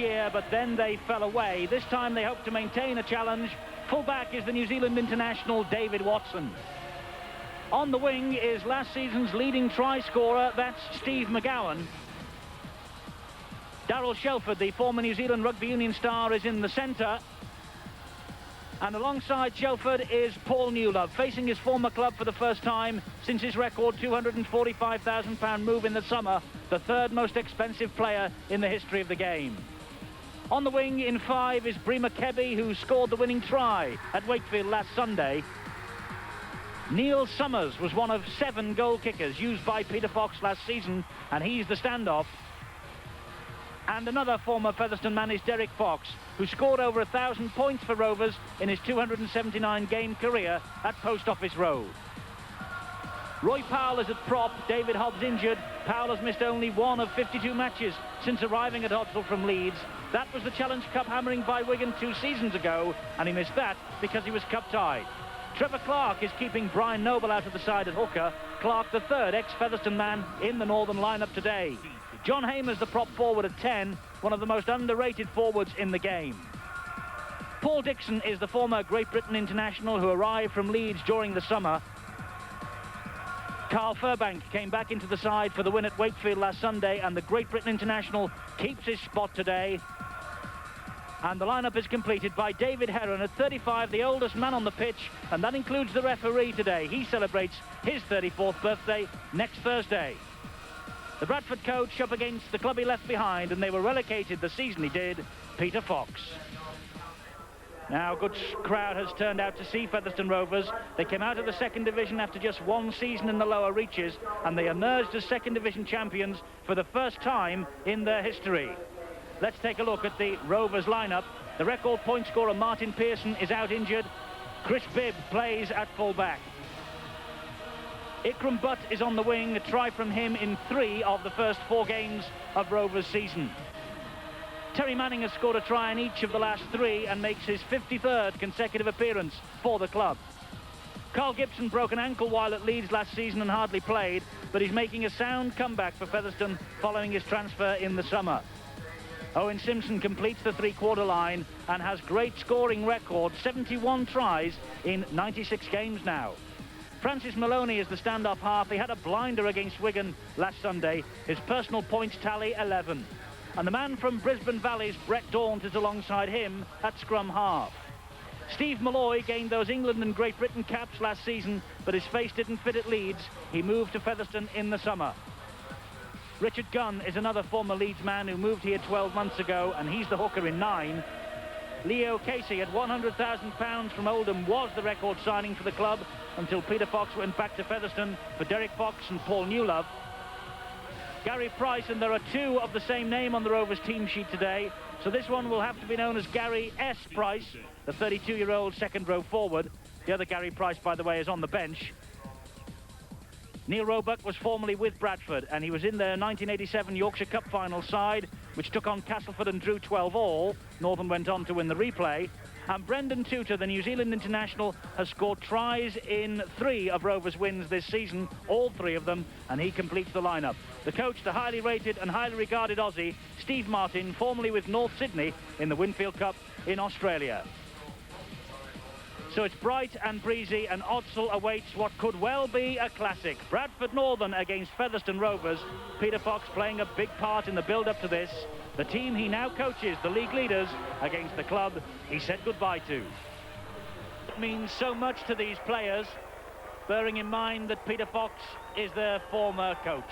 year, but then they fell away. This time they hope to maintain a challenge. Full-back is the New Zealand international David Watson. On the wing is last season's leading try scorer, that's Steve McGowan. Darryl Shelford, the former New Zealand rugby union star, is in the centre. And alongside Shelford is Paul Newlove, facing his former club for the first time since his record £245,000 move in the summer, the third most expensive player in the history of the game. On the wing in 5 is Bremer Kebby, who scored the winning try at Wakefield last Sunday. Neil Summers was one of 7 goal kickers used by Peter Fox last season, and he's the standoff. And another former Featherstone man is Derek Fox, who scored over 1,000 points for Rovers in his 279-game career at Post Office Road. Roy Powell is at prop, David Hobbs injured. Powell has missed only 1 of 52 matches since arriving at Hodsall from Leeds. That was the Challenge Cup hammering by Wigan 2 seasons ago, and he missed that because he was cup-tied. Trevor Clark is keeping Brian Noble out of the side at hooker. Clark, the third ex-Featherstone man in the Northern lineup today. John Hamer's the prop forward at 10, one of the most underrated forwards in the game. Paul Dixon is the former Great Britain international who arrived from Leeds during the summer. Carl Furbank came back into the side for the win at Wakefield last Sunday, and the Great Britain international keeps his spot today. And the lineup is completed by David Heron at 35, the oldest man on the pitch, and that includes the referee today. He celebrates his 34th birthday next Thursday. The Bradford coach up against the club he left behind, and they were relegated the season he did, Peter Fox. Now, a good crowd has turned out to see Featherstone Rovers. They came out of the second division after just 1 season in the lower reaches, and they emerged as second division champions for the first time in their history. Let's take a look at the Rovers lineup. The record point scorer Martin Pearson is out injured. Chris Bibb plays at full-back. Ikram Butt is on the wing, a try from him in 3 of the first 4 games of Rovers' season. Terry Manning has scored a try in each of the last 3 and makes his 53rd consecutive appearance for the club. Carl Gibson broke an ankle while at Leeds last season and hardly played, but he's making a sound comeback for Featherstone following his transfer in the summer. Owen Simpson completes the 3-quarter line and has great scoring record, 71 tries in 96 games now. Francis Maloney is the standoff half. He had a blinder against Wigan last Sunday. His personal points tally 11. And the man from Brisbane Valleys, Brett Daunt, is alongside him at scrum half. Steve Malloy gained those England and Great Britain caps last season, but his face didn't fit at Leeds. He moved to Featherstone in the summer. Richard Gunn is another former Leeds man who moved here 12 months ago, and he's the hooker in 9. Leo Casey at £100,000 from Oldham was the record signing for the club until Peter Fox went back to Featherstone for Derek Fox and Paul Newlove. Gary Price, and there are 2 of the same name on the Rovers team sheet today, so this one will have to be known as Gary S. Price, the 32-year-old second-row forward. The other Gary Price, by the way, is on the bench. Neil Roebuck was formerly with Bradford, and he was in their 1987 Yorkshire Cup final side, which took on Castleford and drew 12 all. Northern went on to win the replay. And Brendan Tudor, the New Zealand international, has scored tries in 3 of Rovers' wins this season, all 3 of them, and he completes the lineup. The coach, the highly rated and highly regarded Aussie, Steve Martin, formerly with North Sydney in the Winfield Cup in Australia. So it's bright and breezy, and Hodsall awaits what could well be a classic. Bradford Northern against Featherstone Rovers. Peter Fox playing a big part in the build-up to this. The team he now coaches, the league leaders, against the club he said goodbye to. It means so much to these players, bearing in mind that Peter Fox is their former coach.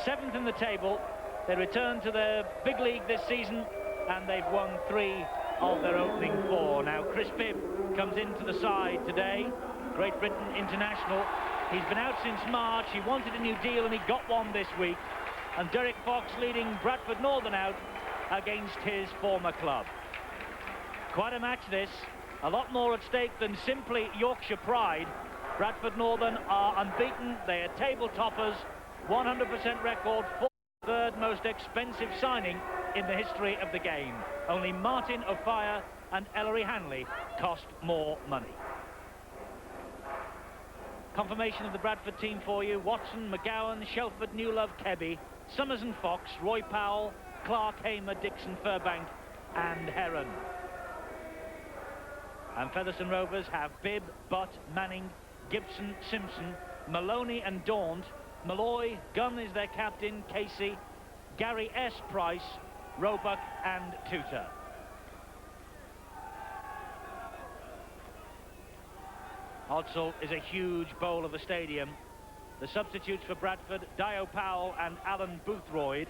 7th in the table. They return to their big league this season, and they've won 3 of their opening 4. Now Chris Bibb comes into the side today, Great Britain international. He's been out since March. He wanted a new deal and he got one this week. And Derek Fox leading Bradford Northern out against his former club. Quite a match this, a lot more at stake than simply Yorkshire pride. Bradford Northern are unbeaten, they are table toppers, 100% record, 3rd most expensive signing in the history of the game. Only Martin O'Fire and Ellery Hanley cost more money. Confirmation of the Bradford team for you: Watson, McGowan, Shelford, Newlove, Kebby, Summers and Fox, Roy Powell, Clark, Hamer, Dixon, Furbank and Heron. And Featherstone Rovers have Bibb, Butt, Manning, Gibson, Simpson, Maloney and Daunt, Malloy, Gunn is their captain, Casey, Gary S. Price, Roebuck and Tutor. Hodsall is a huge bowl of the stadium. The substitutes for Bradford, Dio Powell and Alan Boothroyd.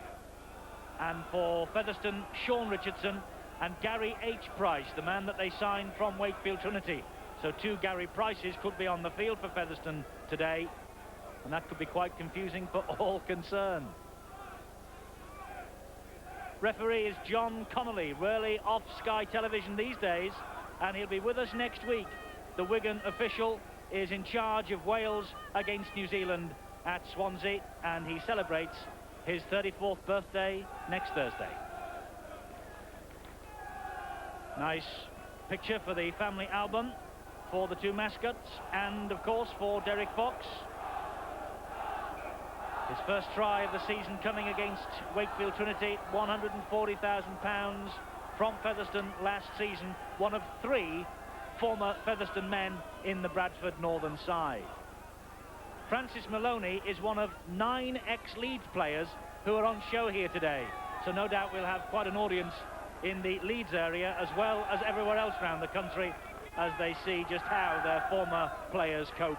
And for Featherstone, Sean Richardson and Gary H. Price, the man that they signed from Wakefield Trinity. So 2 Gary Prices could be on the field for Featherstone today, and that could be quite confusing for all concerned. Referee is John Connolly, rarely off Sky Television these days, and he'll be with us next week. The Wigan official is in charge of Wales against New Zealand at Swansea, and he celebrates his 34th birthday next Thursday. Nice picture for the family album for the 2 mascots, and of course for Derek Fox. His first try of the season coming against Wakefield Trinity, £140,000 from Featherstone last season, one of 3 former Featherstone men in the Bradford Northern side. Francis Maloney is one of 9 ex-Leeds players who are on show here today, so no doubt we'll have quite an audience in the Leeds area as well as everywhere else around the country as they see just how their former players cope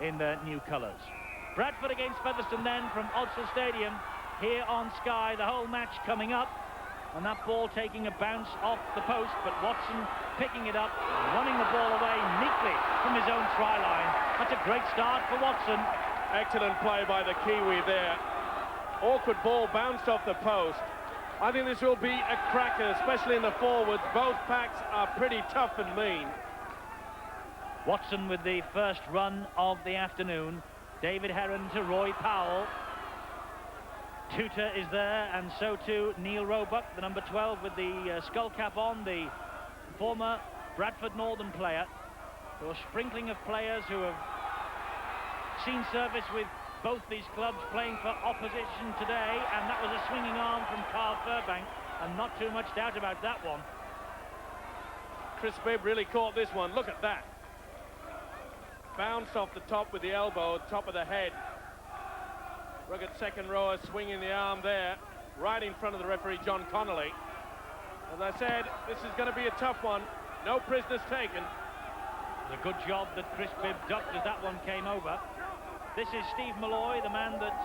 in their new colours. Bradford against Featherstone then from Hodsall Stadium here on Sky, the whole match coming up, and that ball taking a bounce off the post, but Watson picking it up, running the ball away neatly from his own try line. That's a great start for Watson. Excellent play by the Kiwi there. Awkward ball bounced off the post. I think this will be a cracker, especially in the forwards. Both packs are pretty tough and mean. Watson with the first run of the afternoon. David Heron to Roy Powell. Tutor is there, and so too Neil Roebuck, the number 12 with the skull cap on, the former Bradford Northern player. So a sprinkling of players who have seen service with both these clubs playing for opposition today, and that was a swinging arm from Carl Furbank, and not too much doubt about that one. Chris Bibb really caught this one. Look at that. Bounced off the top with the elbow, top of the head. Rugged second rower swinging the arm there, right in front of the referee, John Connolly. As I said, this is going to be a tough one. No prisoners taken. It's a good job that Chris Bibb ducked as that one came over. This is Steve Malloy, the man that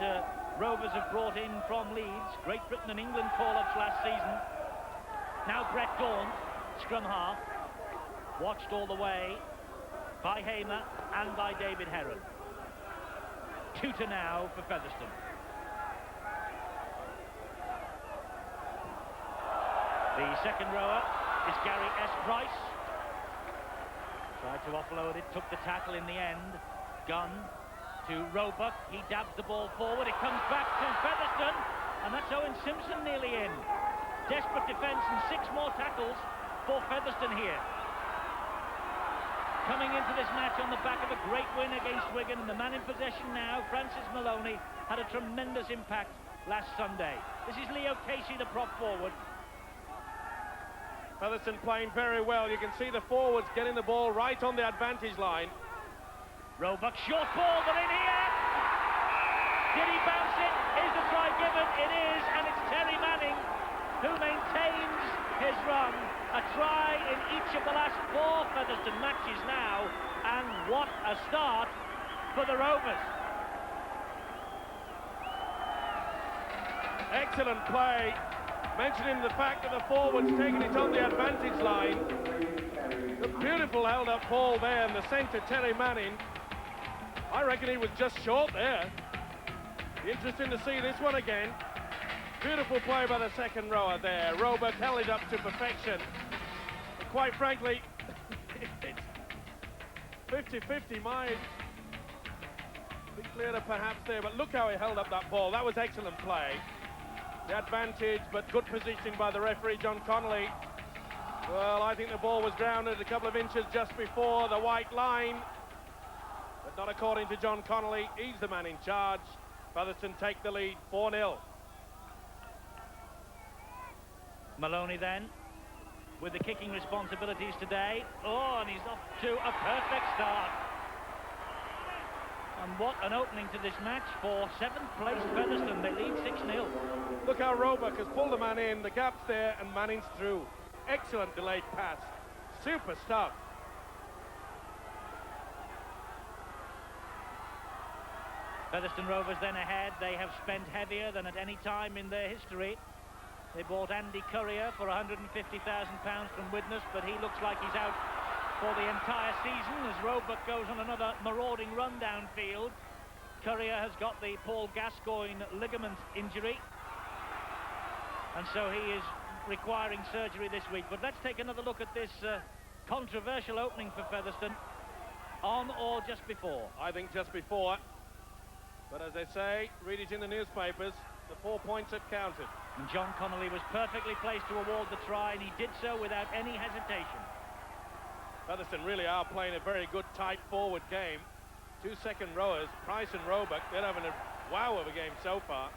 Rovers have brought in from Leeds. Great Britain and England call-ups last season. Now Brett Daunt, scrum half, watched all the way by Hamer and by David Heron. Tutor now for Featherstone. The second rower is Gary S. Price. Tried to offload it, took the tackle in the end. Gunn to Roebuck. He dabs the ball forward. It comes back to Featherstone, and that's Owen Simpson nearly in. Desperate defence and 6 more tackles for Featherstone here. Coming into this match on the back of a great win against Wigan, and the man in possession now, Francis Maloney, had a tremendous impact last Sunday. This is Leo Casey, the prop forward. Featherstone playing very well. You can see the forwards getting the ball right on the advantage line. Roebuck, short ball, they're in here! Did he bounce it? Is the try given? It is, and it's Terry Manning who maintains his run. A try in each of the last 4 Featherstone matches now, and what a start for the Rovers. Excellent play. Mentioning the fact that the forward's taking it on the advantage line. The beautiful held-up ball there in the centre, Terry Manning. I reckon he was just short there. Interesting to see this one again. Beautiful play by the second rower there. Roebuck held it up to perfection. But quite frankly, it's 50-50. Might be clearer perhaps there, but look how he held up that ball. That was excellent play. The advantage, but good position by the referee, John Connolly. Well, I think the ball was grounded a couple of inches just before the white line, but not according to John Connolly. He's the man in charge. Featherstone take the lead, 4-0. Maloney then, with the kicking responsibilities today. Oh, and he's off to a perfect start. And what an opening to this match for 7th place Featherstone. They lead 6-0. Look how Roebuck has pulled the man in, the gap's there, and Manning's through. Excellent delayed pass. Super stuff. Featherstone Rovers then ahead. They have spent heavier than at any time in their history. They bought Andy Currier for £150,000 from Widnes, but he looks like he's out for the entire season as Roebuck goes on another marauding run downfield. Currier has got the Paul Gascoigne ligament injury, and so he is requiring surgery this week. But let's take another look at this controversial opening for Featherstone. On or just before? I think just before. But as they say, read it in the newspapers, the 4 points had counted. And John Connolly was perfectly placed to award the try, and he did so without any hesitation. Featherstone really are playing a very good, tight forward game. 2 second rowers, Price and Roebuck, they're having a wow of a game so far.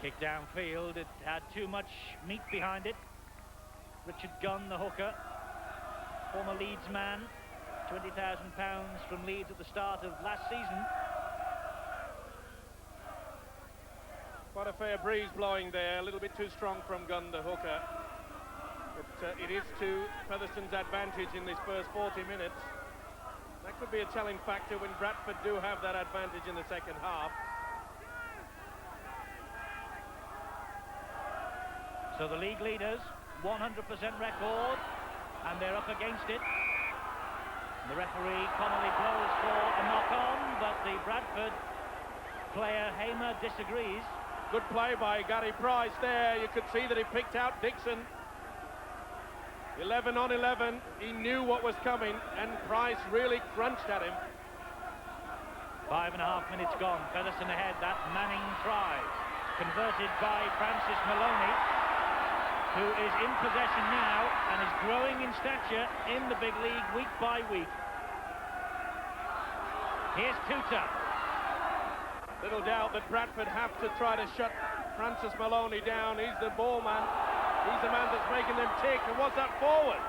Kick downfield, it had too much meat behind it. Richard Gunn, the hooker, former Leeds man, £20,000 from Leeds at the start of last season. Quite a fair breeze blowing there, a little bit too strong from Gunn, the hooker. But it is to Featherstone's advantage in this first 40 minutes. That could be a telling factor when Bradford do have that advantage in the second half. So the league leaders, 100% record, and they're up against it. The referee, Connolly, blows for a knock-on, but the Bradford player, Hamer, disagrees. Good play by Gary Price there. You could see that he picked out Dixon. 11 on 11. He knew what was coming, and Price really crunched at him. 5.5 minutes gone. Featherstone ahead. That Manning try. Converted by Francis Maloney, who is in possession now and is growing in stature in the big league week by week. Here's Tuta. Little doubt that Bradford have to try to shut Francis Maloney down. He's the ball man. He's the man that's making them tick. And what's that forward?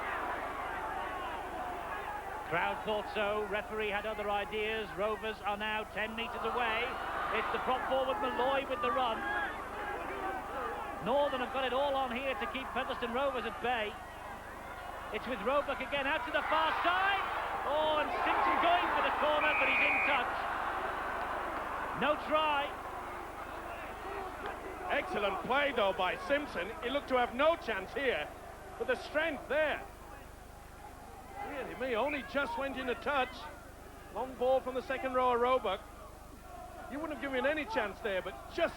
Crowd thought so. Referee had other ideas. Rovers are now 10 metres away. It's the prop forward Malloy with the run. Northern have got it all on here to keep Featherstone Rovers at bay. It's with Roebuck again out to the far side. Oh, and Simpson going for the corner, but he's in touch. No try. Excellent play, though, by Simpson. He looked to have no chance here, but the strength there. Really, me, only just went in a touch. Long ball from the second row of Roebuck. You wouldn't have given me any chance there, but just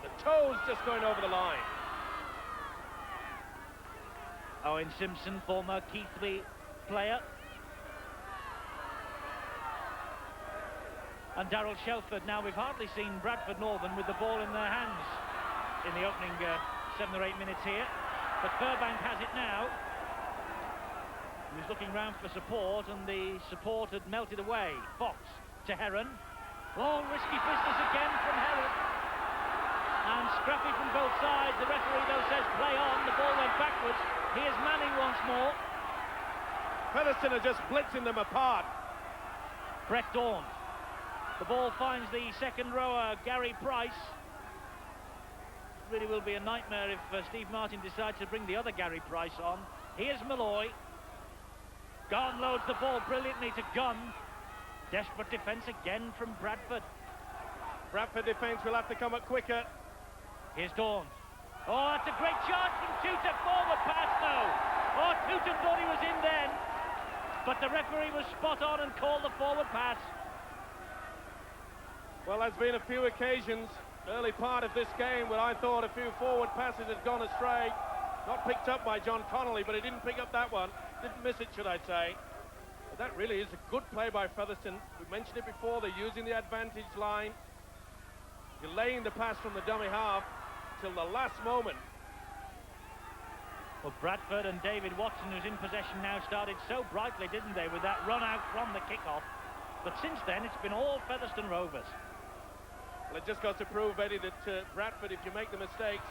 the toes just going over the line. Owen Simpson, former Keighley player. And Darryl Shelford. Now, we've hardly seen Bradford Northern with the ball in their hands in the opening 7 or 8 minutes here. But Furbank has it now. He was looking round for support, and the support had melted away. Fox to Heron. Oh, risky business again from Heron. And scrappy from both sides. The referee, though, says play on. The ball went backwards. Here's Manning once more. Featherstone are just blitzing them apart. Brett Dawn. The ball finds the second rower, Gary Price. It really will be a nightmare if Steve Martin decides to bring the other Gary Price on. Here's Malloy. Gunn loads the ball brilliantly to Gunn. Desperate defence again from Bradford. Bradford defence will have to come up quicker. Here's Dawn. Oh, that's a great charge from Tuta. Forward pass, no. Oh, Tuta thought he was in then. But the referee was spot on and called the forward pass. Well, there's been a few occasions, early part of this game, where I thought a few forward passes had gone astray. Not picked up by John Connolly, but he didn't pick up that one. Didn't miss it, should I say. But that really is a good play by Featherstone. We mentioned it before, they're using the advantage line, delaying the pass from the dummy half till the last moment. Well, Bradford and David Watson, who's in possession now, started so brightly, didn't they, with that run out from the kickoff. But since then, it's been all Featherstone Rovers. Well, it just goes to prove, Eddie, that Bradford, if you make the mistakes,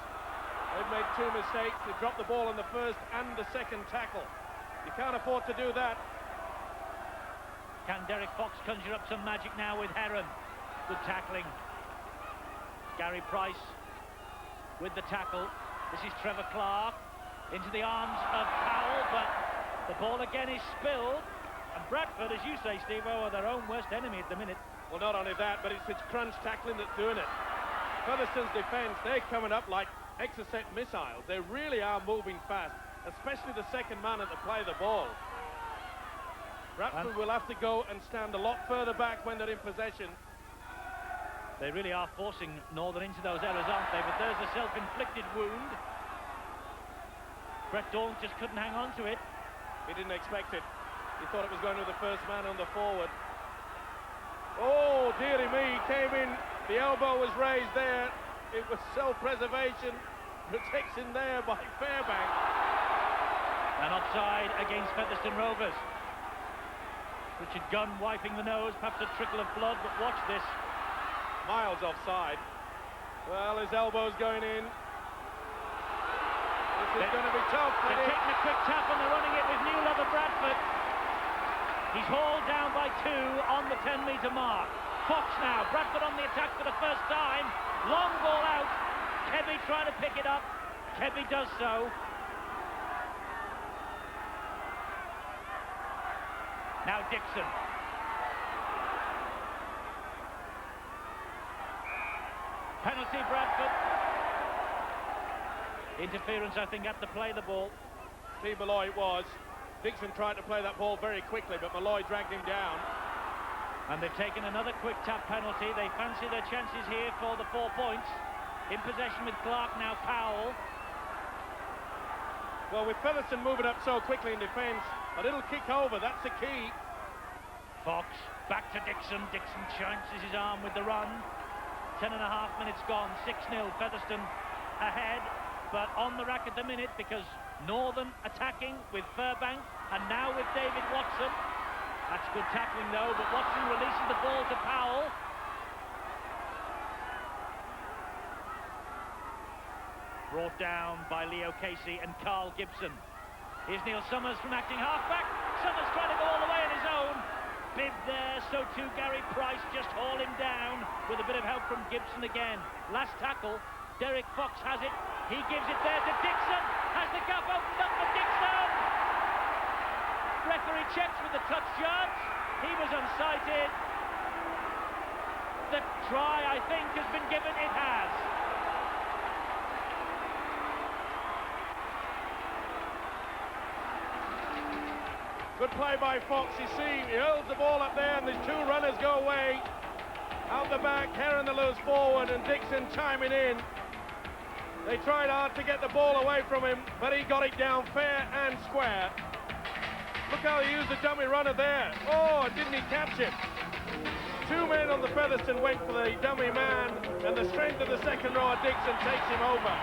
they've made 2 mistakes. They dropped the ball in the first and the second tackle. You can't afford to do that. Can Derek Fox conjure up some magic now with Heron? Good tackling. Gary Price with the tackle. This is Trevor Clark into the arms of Powell, but the ball again is spilled. And Bradford, as you say, Steve-O, are their own worst enemy at the minute. Well, not only that, but it's crunch tackling that's doing it. Featherstone's defence, they're coming up like Exocet missiles. They really are moving fast, especially the second man at the play of the ball. Bradford will have to go and stand a lot further back when they're in possession. They really are forcing Northern into those errors, aren't they? But there's a self-inflicted wound. Brett Dawn just couldn't hang on to it. He didn't expect it. He thought it was going to the first man on the forward. Oh, dearie me, he came in. The elbow was raised there. It was self-preservation. Protection there by Fairbank. And offside against Featherstone Rovers. Richard Gunn wiping the nose, perhaps a trickle of blood, but watch this. Miles offside. Well, his elbow's going in. This is going to be tough. They're taking a quick tap and they're running it with Newlove of Bradford. He's hauled down by 2 on the 10-metre mark. Fox now, Bradford on the attack for the first time. Long ball out. Kebby trying to pick it up. Kebby does so. Now Dixon. Penalty, Bradford. Interference, I think, at the play the ball. Steve Malloy it was. Dixon tried to play that ball very quickly, but Malloy dragged him down. And they've taken another quick tap penalty. They fancy their chances here for the 4 points. In possession with Clark, now Powell. Well, with Featherstone moving up so quickly in defence, a little kick over, that's the key. Fox, back to Dixon. Dixon chances his arm with the run. 10.5 minutes gone, 6-0, Featherstone ahead, but on the rack at the minute because Northern attacking with Fairbank and now with David Watson. That's good tackling though, but Watson releases the ball to Powell. Brought down by Leo Casey and Carl Gibson. Here's Neil Summers from acting halfback. Summers trying to go all the way on his own. Bib there, so too Gary Price just haul him down with a bit of help from Gibson again. Last tackle, Derek Fox has it. He gives it there to Dixon. Has the gap opened up for Dixon? Referee checks with the touch judge. He was unsighted. The try, I think, has been given. It has. Good play by Fox. You see, he hurls the ball up there and the 2 runners go away. Out the back, Heron the loose forward and Dixon chiming in. They tried hard to get the ball away from him, but he got it down fair and square. Look how he used the dummy runner there. Oh, didn't he catch him? 2 men on the Featherstone went for the dummy man, and the strength of the second row, Dixon takes him over.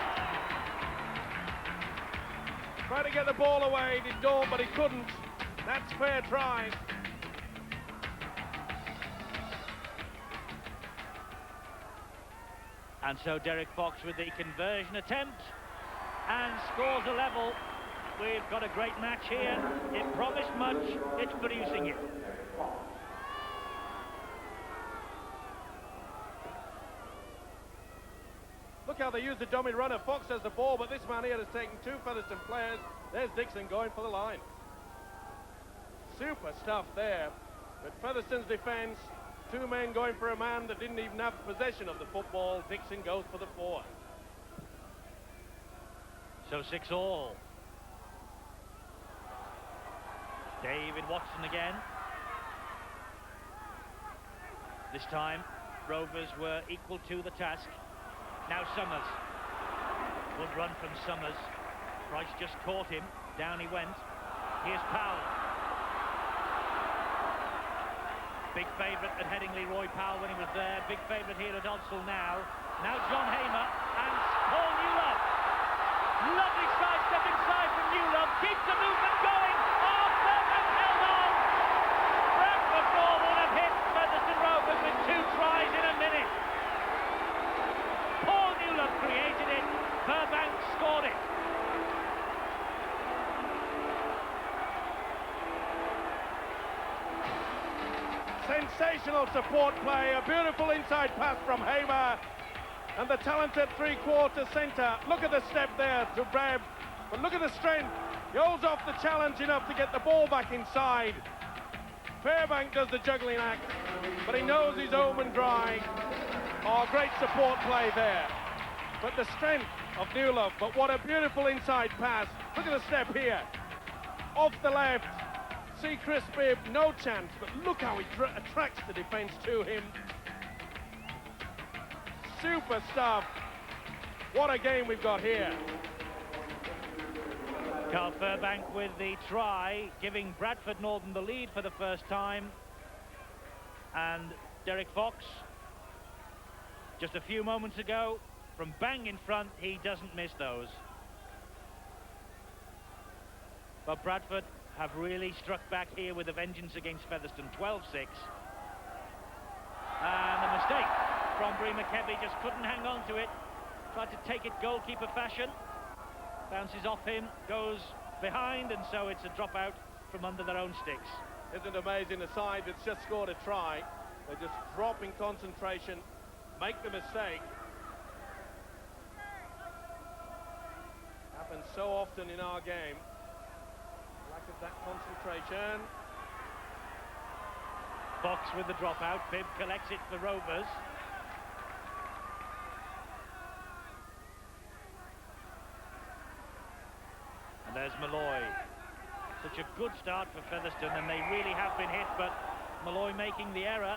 Tried to get the ball away, did Dawn, but he couldn't. That's fair try. And so Derek Fox with the conversion attempt and scores a level. We've got a great match here. It promised much, it's producing it. Look how they use the dummy runner. Fox has the ball, but this man here has taken 2 Featherstone players. There's Dixon going for the line. Super stuff there. But Featherstone's defence, 2 men going for a man that didn't even have possession of the football. Dixon goes for the 4. So 6-all. David Watson again. This time, Rovers were equal to the task. Now Summers. Good run from Summers. Price just caught him. Down he went. Here's Powell. Big favourite at Headingley, Roy Powell, when he was there. Big favourite here at Odsal now. Now John Hamer and Paul Newlove. Lovely sidestep inside from Newlove. Keeps the movement going. Oh, Fairbank held on. Bradford ball would have hit Featherstone Rovers with 2 tries in a minute. Furbank scored it. Sensational support play, a beautiful inside pass from Hamer, and the talented three-quarter centre. Look at the step there to Brad, but look at the strength. He holds off the challenge enough to get the ball back inside. Fairbank does the juggling act, but he knows he's home and dry. Oh, great support play there. But the strength of Newlove, but what a beautiful inside pass. Look at the step here. Off the left. See Chris Bibb, no chance, but look how he attracts the defence to him. Super stuff. What a game we've got here. Carl Furbank with the try, giving Bradford Northern the lead for the first time. And Derek Fox, just a few moments ago, from bang in front, he doesn't miss those. But Bradford have really struck back here with a vengeance against Featherstone, 12-6. And a mistake from Bree McKebby, just couldn't hang on to it. Tried to take it goalkeeper fashion. Bounces off him, goes behind, and so it's a dropout from under their own sticks. Isn't it amazing? A side that's just scored a try, they just drop in concentration, make the mistake. Happens so often in our game. Lack of that concentration. Fox with the dropout, Bibb collects it for Rovers. And there's Malloy. Such a good start for Featherstone, and they really have been hit, but Malloy making the error.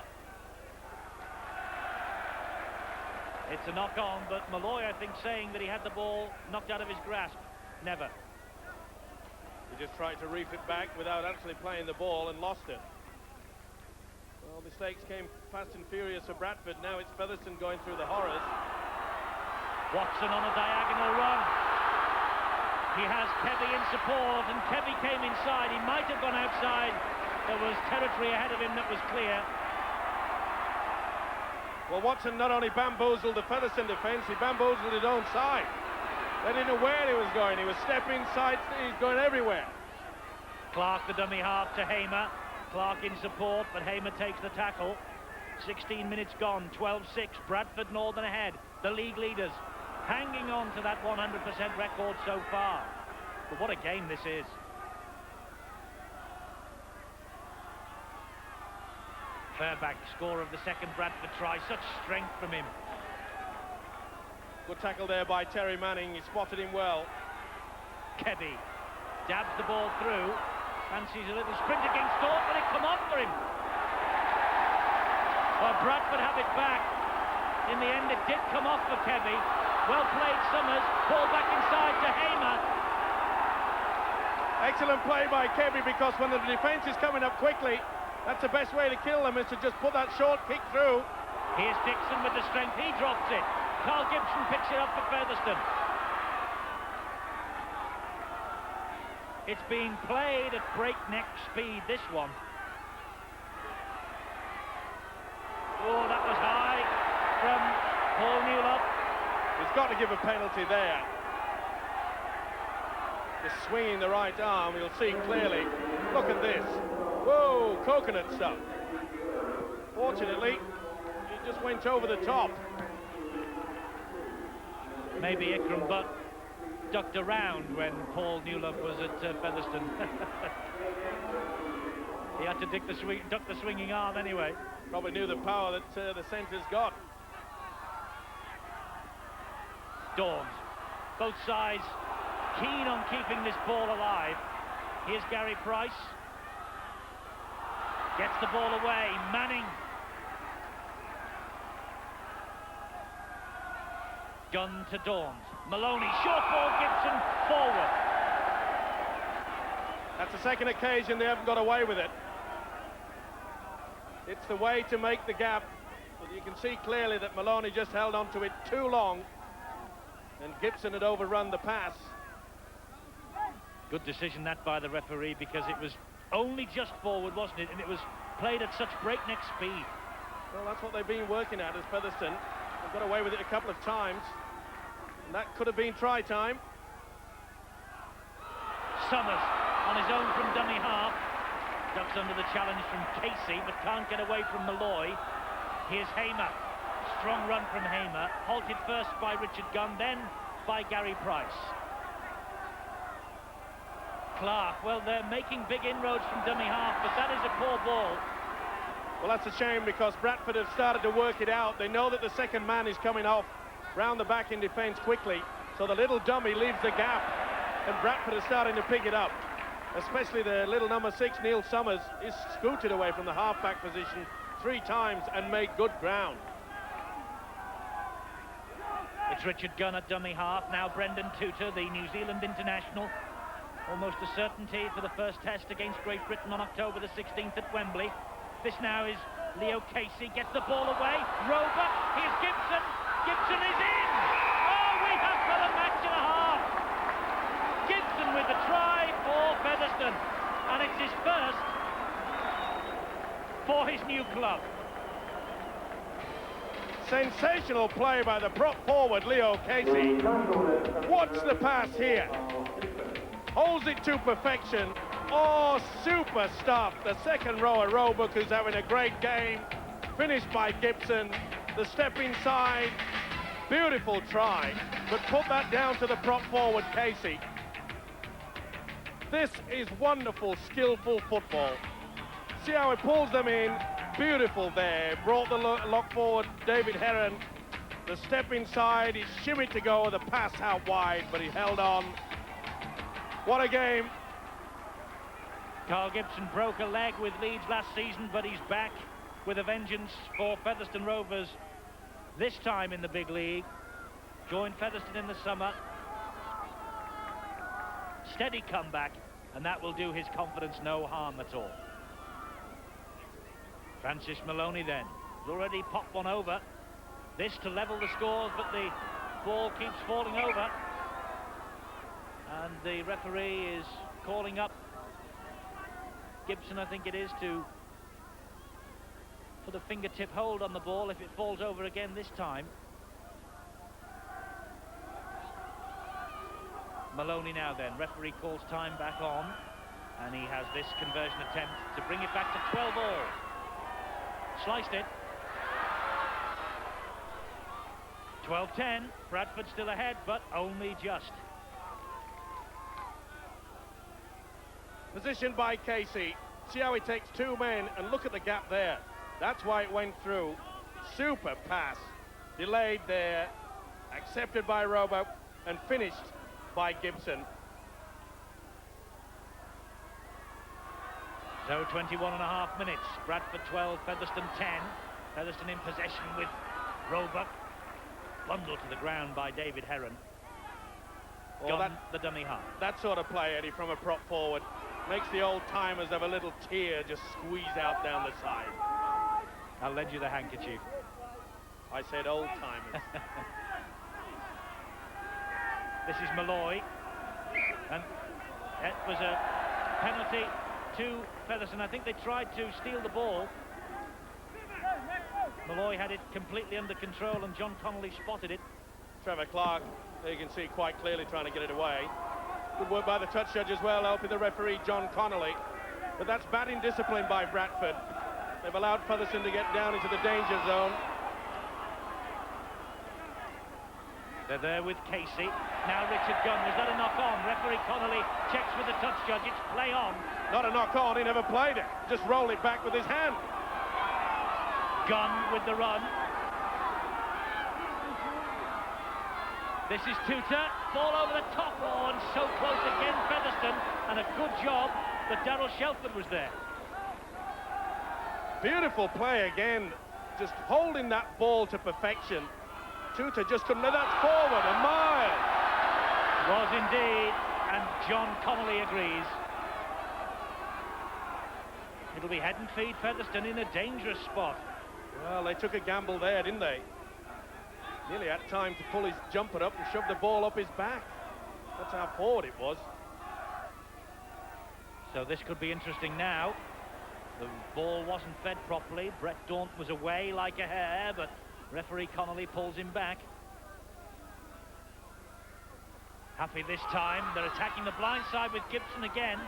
It's a knock-on, but Malloy, I think, saying that he had the ball knocked out of his grasp. Never. He just tried to reef it back without actually playing the ball and lost it. Well, mistakes came fast and furious for Bradford. Now it's Featherstone going through the horrors. Watson on a diagonal run. He has Kevy in support, and Kevy came inside. He might have gone outside. There was territory ahead of him that was clear. Well, Watson not only bamboozled the Featherstone defence, he bamboozled his own side. They didn't know where he was going. He was stepping inside, he's going everywhere. Clark, the dummy half to Hamer. Clark in support, but Hamer takes the tackle. 16 minutes gone, 12-6. Bradford Northern ahead. The league leaders hanging on to that 100% record so far. But what a game this is. Fairbank, score of the second Bradford try. Such strength from him. Good tackle there by Terry Manning. He spotted him well. Kebby dabs the ball through. Fancies a little sprint against Thorpe, but it come off for him. Well, Bradford have it back. In the end, it did come off for Kebby. Well played, Summers. Ball back inside to Hamer. Excellent play by Kebby, because when the defence is coming up quickly, that's the best way to kill them, is to just put that short kick through. Here's Dixon with the strength. He drops it. Carl Gibson picks it up for Featherstone. It's being played at breakneck speed, this one. Oh, that was high from Paul Newlove. He's got to give a penalty there. Just swinging the right arm, you'll see clearly. Look at this. Whoa, coconut stuff. Fortunately, he just went over the top. Maybe Ikram Butt ducked around when Paul Newlove was at Featherstone. He had to duck the swinging arm anyway. Probably knew the power that the centre's got. Dawns, both sides keen on keeping this ball alive. Here's Gary Price. Gets the ball away. Manning. Gun to Dawns. Maloney, short ball, Gibson, forward. That's the second occasion they haven't got away with it. It's the way to make the gap. But you can see clearly that Maloney just held on to it too long, and Gibson had overrun the pass. Good decision that by the referee, because it was only just forward, wasn't it? And it was played at such breakneck speed. Well, that's what they've been working at as Featherstone. They've got away with it a couple of times. That could have been try time. Summers on his own from dummy half. Ducks under the challenge from Casey, but can't get away from Malloy. Here's Hamer. Strong run from Hamer. Halted first by Richard Gunn, then by Gary Price. Clark, well, they're making big inroads from dummy half, but that is a poor ball. Well, that's a shame because Bradford have started to work it out. They know that the second man is coming off round the back in defence quickly, so the little dummy leaves the gap, and Bradford are starting to pick it up. Especially the little number 6, Neil Summers, is scooted away from the half-back position 3 times and made good ground. It's Richard Gunn at dummy half, now Brendan Tudor, the New Zealand international. Almost a certainty for the first test against Great Britain on October the 16th at Wembley. This now is Leo Casey, gets the ball away, Roebuck, here's Gibson, Gibson is in! Oh, we have got a match and a half! Gibson with the try for Featherstone, and it's his first for his new club. Sensational play by the prop forward, Leo Casey. Watch the pass here. Holds it to perfection. Oh, super stuff. The second rower, Roebuck, who's having a great game. Finished by Gibson. The step inside. Beautiful try. But put that down to the prop forward, Casey. This is wonderful, skillful football. See how he pulls them in. Beautiful there. Brought the lock forward, David Heron. The step inside. He shimmied to go. The pass out wide, but he held on. What a game. Carl Gibson broke a leg with Leeds last season, but he's back with a vengeance for Featherstone Rovers this time in the big league. Joined Featherstone in the summer. Steady comeback, and that will do his confidence no harm at all. Francis Maloney then has already popped one over. This to level the scores, but the ball keeps falling over. And the referee is calling up Gibson, I think it is, to put a fingertip hold on the ball if it falls over again this time. Maloney now then, referee calls time back on, and he has this conversion attempt to bring it back to 12 all. Sliced it. 12-10, Bradford still ahead, but only just. Positioned by Casey. See how he takes 2 men, and look at the gap there. That's why it went through. Super pass. Delayed there. Accepted by Roebuck and finished by Gibson. So 21.5 minutes. Bradford 12, Featherstone 10. Featherstone in possession with Roebuck. Bundled to the ground by David Heron. Well, the dummy half. That sort of play, Eddie, from a prop forward makes the old-timers have a little tear just squeeze out down the side. I'll lend you the handkerchief. I said old-timers. This is Malloy, and it was a penalty to Featherstone. I think they tried to steal the ball. Malloy had it completely under control, and John Connolly spotted it. Trevor Clark, there you can see quite clearly trying to get it away. Good work by the touch judge as well, helping the referee John Connolly. But that's batting discipline by Bradford. They've allowed Featherstone to get down into the danger zone. They're there with Casey. Now Richard Gunn. Was that a knock-on? Referee Connolly checks with the touch judge. It's play on. Not a knock-on. He never played it. Just rolled it back with his hand. Gunn with the run. This is Tudor. Ball over the top. Oh, and so close again, Featherstone. And a good job that Darryl Shelford was there. Beautiful play again. Just holding that ball to perfection. Tudor just couldn't let that forward, a mile. Was indeed, and John Connolly agrees. It'll be head and feet Featherstone in a dangerous spot. Well, they took a gamble there, didn't they? Nearly had time to pull his jumper up and shove the ball up his back. That's how forward it was. So this could be interesting now. The ball wasn't fed properly. Brett Daunt was away like a hare, but referee Connolly pulls him back. Happy this time. They're attacking the blind side with Gibson again.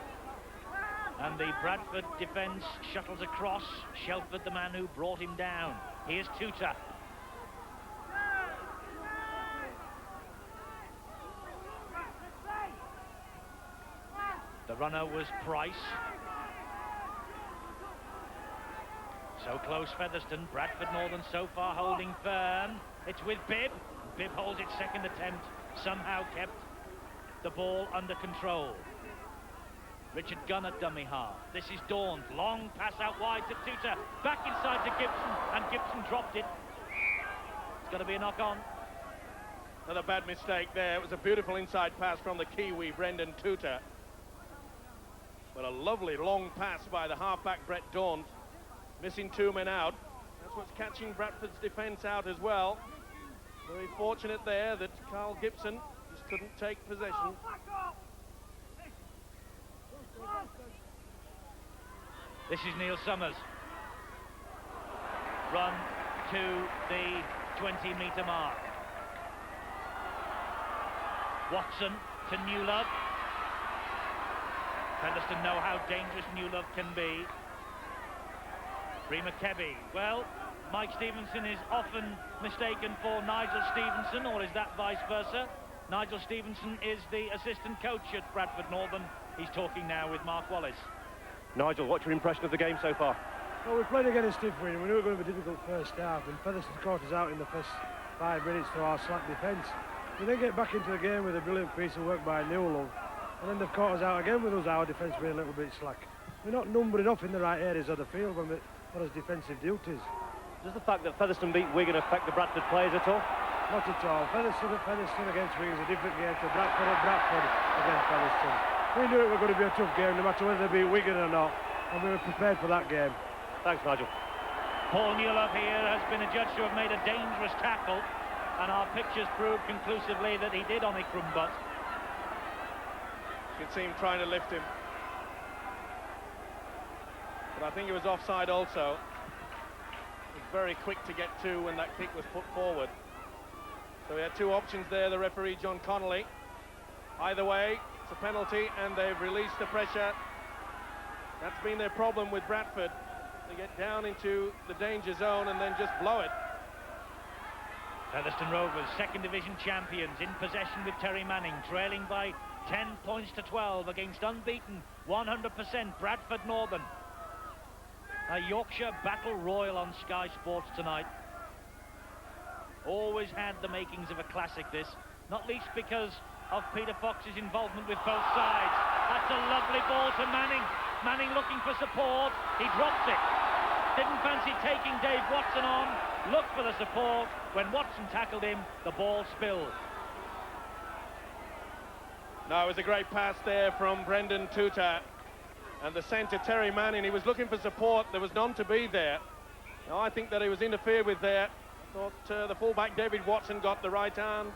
And the Bradford defence shuttles across. Shelford, the man who brought him down. Here's Tuta. The runner was Price. So close, Featherstone. Bradford Northern so far holding firm. It's with Bibb. Bibb holds its second attempt. Somehow kept the ball under control. Richard Gunn at dummy half. This is Daunt. Long pass out wide to Tuta. Back inside to Gibson, and Gibson dropped it. It's got to be a knock-on. Another bad mistake there. It was a beautiful inside pass from the Kiwi, Brendan Tuta. But a lovely long pass by the halfback, Brett Daunt. Missing two men out. That's what's catching Bradford's defence out as well. Very fortunate there that Carl Gibson just couldn't take possession. This is Neil Summers. Run to the 20-metre mark. Watson to Newlove. Featherstone know how dangerous Newlove can be. Rima Kebby. Well, Mike Stevenson is often mistaken for Nigel Stevenson, or is that vice versa? Nigel Stevenson is the assistant coach at Bradford Northern. He's talking now with Mark Wallace. Nigel, what's your impression of the game so far? Well, we played against a stiff win. We knew it was going to be a difficult first half, and Featherstone caught us out in the first 5 minutes through our slack defence. We then get back into the game with a brilliant piece of work by Newlove, and then they've caught us out again with our defence being a little bit slack. We're not numbering up in the right areas of the field when for us defensive duties. Does the fact that Featherstone beat Wigan affect the Bradford players at all? Not at all. Featherstone against Wigan is a different game to Bradford and Bradford against Featherstone. We knew it was going to be a tough game, no matter whether they beat Wigan or not, and we were prepared for that game. Thanks, Nigel. Paul Newlove here has been adjudged to have made a dangerous tackle, and our pictures prove conclusively that he did on Ikram Butt. You can see him trying to lift him. But I think it was offside also. He was very quick to get to when that kick was put forward. So we had two options there, the referee John Connolly. Either way, it's a penalty, and they've released the pressure. That's been their problem with Bradford. They get down into the danger zone and then just blow it. Featherstone Rovers, second division champions, in possession with Terry Manning, trailing by 10 points to 12 against unbeaten 100% Bradford Northern. A Yorkshire Battle Royal on Sky Sports tonight. Always had the makings of a classic, this, not least because of Peter Fox's involvement with both sides. That's a lovely ball to Manning. Manning looking for support. He drops it. Didn't fancy taking Dave Watson on. Looked for the support. When Watson tackled him, the ball spilled. No, it was a great pass there from Brendan Tuta. And the centre, Terry Manning, he was looking for support. There was none to be there. Now, I think that he was interfered with there. I thought the fullback, David Watson, got the right hand,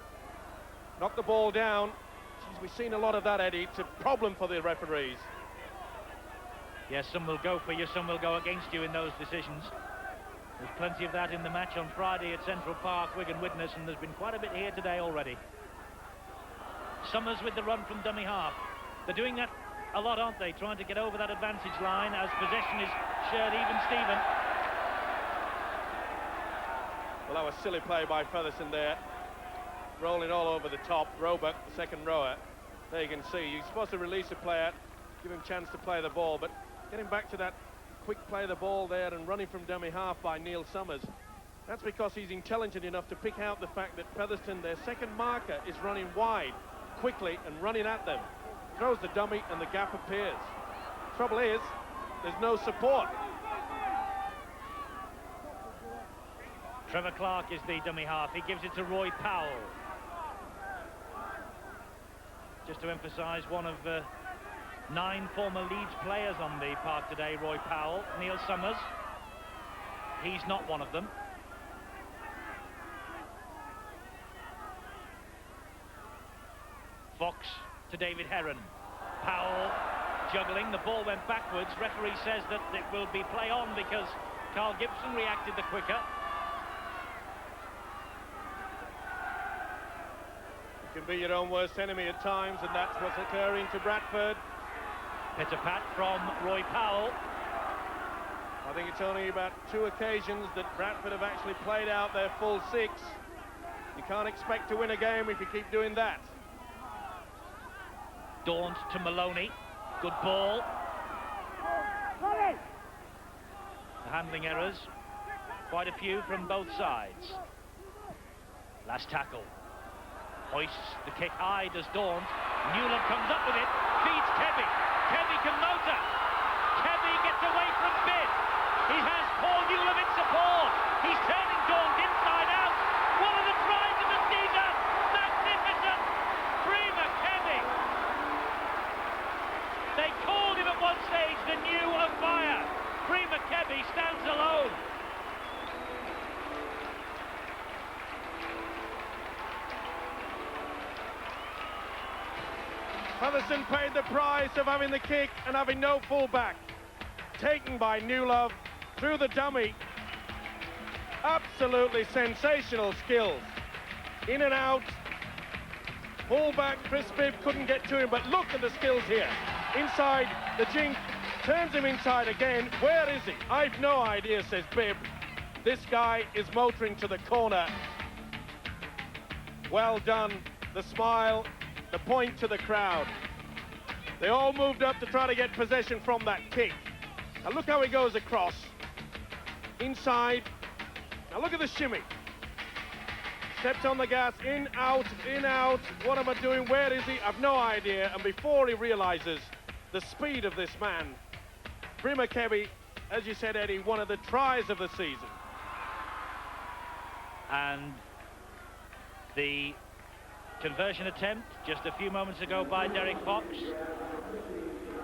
knocked the ball down. Jeez, we've seen a lot of that, Eddie. It's a problem for the referees. Yes, some will go for you, some will go against you in those decisions. There's plenty of that in the match on Friday at Central Park, Wigan Widnes, and there's been quite a bit here today already. Summers with the run from dummy half. They're doing that a lot, aren't they? Trying to get over that advantage line as possession is shared even-steven. Well, that was silly play by Featherstone there. Rolling all over the top. Roebuck, the second rower. There you can see. You're supposed to release a player, give him a chance to play the ball, but getting back to that quick play the ball there and running from dummy half by Neil Summers. That's because he's intelligent enough to pick out the fact that Featherstone, their second marker, is running wide quickly and running at them. Throws the dummy and the gap appears. Trouble is, there's no support. Trevor Clark is the dummy half. He gives it to Roy Powell. Just to emphasise, one of 9 former Leeds players on the park today, Roy Powell. Neil Summers, he's not one of them. Fox to David Heron. Powell juggling, the ball went backwards. Referee says that it will be play on because Carl Gibson reacted the quicker. You can be your own worst enemy at times, and that's what's occurring to Bradford. Pitter-pat from Roy Powell. I think it's only about 2 occasions that Bradford have actually played out their full 6. You can't expect to win a game if you keep doing that. Daunt to Maloney. Good ball. The handling errors. Quite a few from both sides. Last tackle. Hoists the kick high, does Daunt. Newland comes up with it. Feeds Kebby. Kebby can motor. Kebby gets away from Bidd. He has Paul Newland in support. He's turning Daunt inside out. One of the tries of the season. Magnificent. Prima Kebby. They called him at one stage the new of fire. Prima Kebby stands alone. Featherstone paid the price of having the kick and having no fullback. Taken by Newlove through the dummy. Absolutely sensational skills. In and out. Fullback Chris Bibb couldn't get to him, but look at the skills here. Inside the jink, turns him inside again. Where is he? I've no idea, says Bibb. This guy is motoring to the corner. Well done. The smile, the point to the crowd. They all moved up to try to get possession from that kick. Now look how he goes across. Inside. Now look at the shimmy. Steps on the gas, in, out, in, out. What am I doing? Where is he? I've no idea. And before he realizes the speed of this man, Prima Kebby, as you said, Eddie, one of the tries of the season. And the conversion attempt just a few moments ago by Derek Fox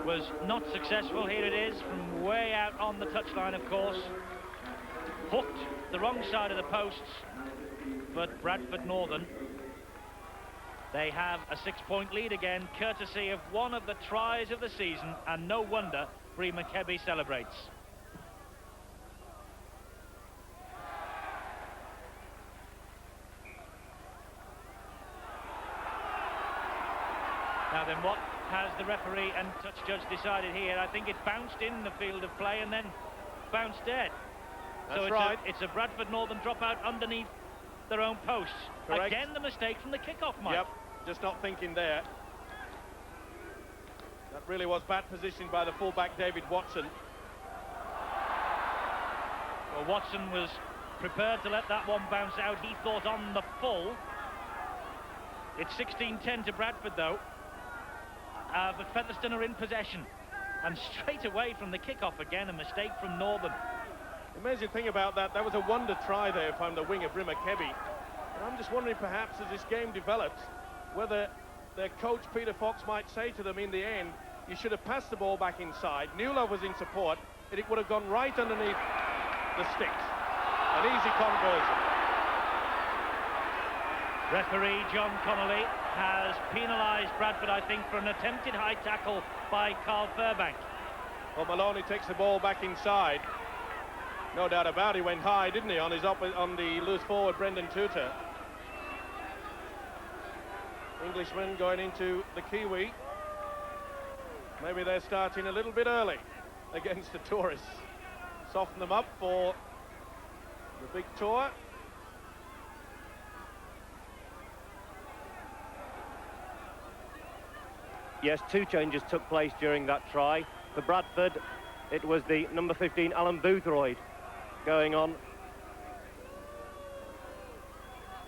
was not successful. Here it is from way out on the touchline, of course. Hooked the wrong side of the posts, but Bradford Northern, they have a 6-point lead again, courtesy of one of the tries of the season, and no wonder Prima Kebby celebrates. Now then, what has the referee and touch judge decided here? I think it bounced in the field of play and then bounced dead. That's so right. It's a Bradford Northern dropout underneath their own posts. Correct. Again, the mistake from the kickoff, Mike. Yep, just not thinking there. That really was bad positioning by the fullback, David Watson. Well, Watson was prepared to let that one bounce out. He thought on the full. It's 16-10 to Bradford, though. But Featherstone are in possession. And straight away from the kickoff again, a mistake from Northern. The amazing thing about that was a wonder try there from the winger, Prima Kebby. And I'm just wondering, perhaps, as this game develops, whether their coach, Peter Fox, might say to them in the end, you should have passed the ball back inside. Newlove was in support, and it would have gone right underneath the sticks. An easy conversion. Referee John Connolly has penalised Bradford, I think, for an attempted high tackle by Carl Fairbank. Well, Maloney takes the ball back inside. No doubt about it, he went high, didn't he, on the loose forward, Brendan Tutor. Englishman going into the Kiwi. Maybe they're starting a little bit early against the tourists. Soften them up for the big tour. Yes, 2 changes took place during that try. For Bradford, it was the number 15, Alan Boothroyd, going on.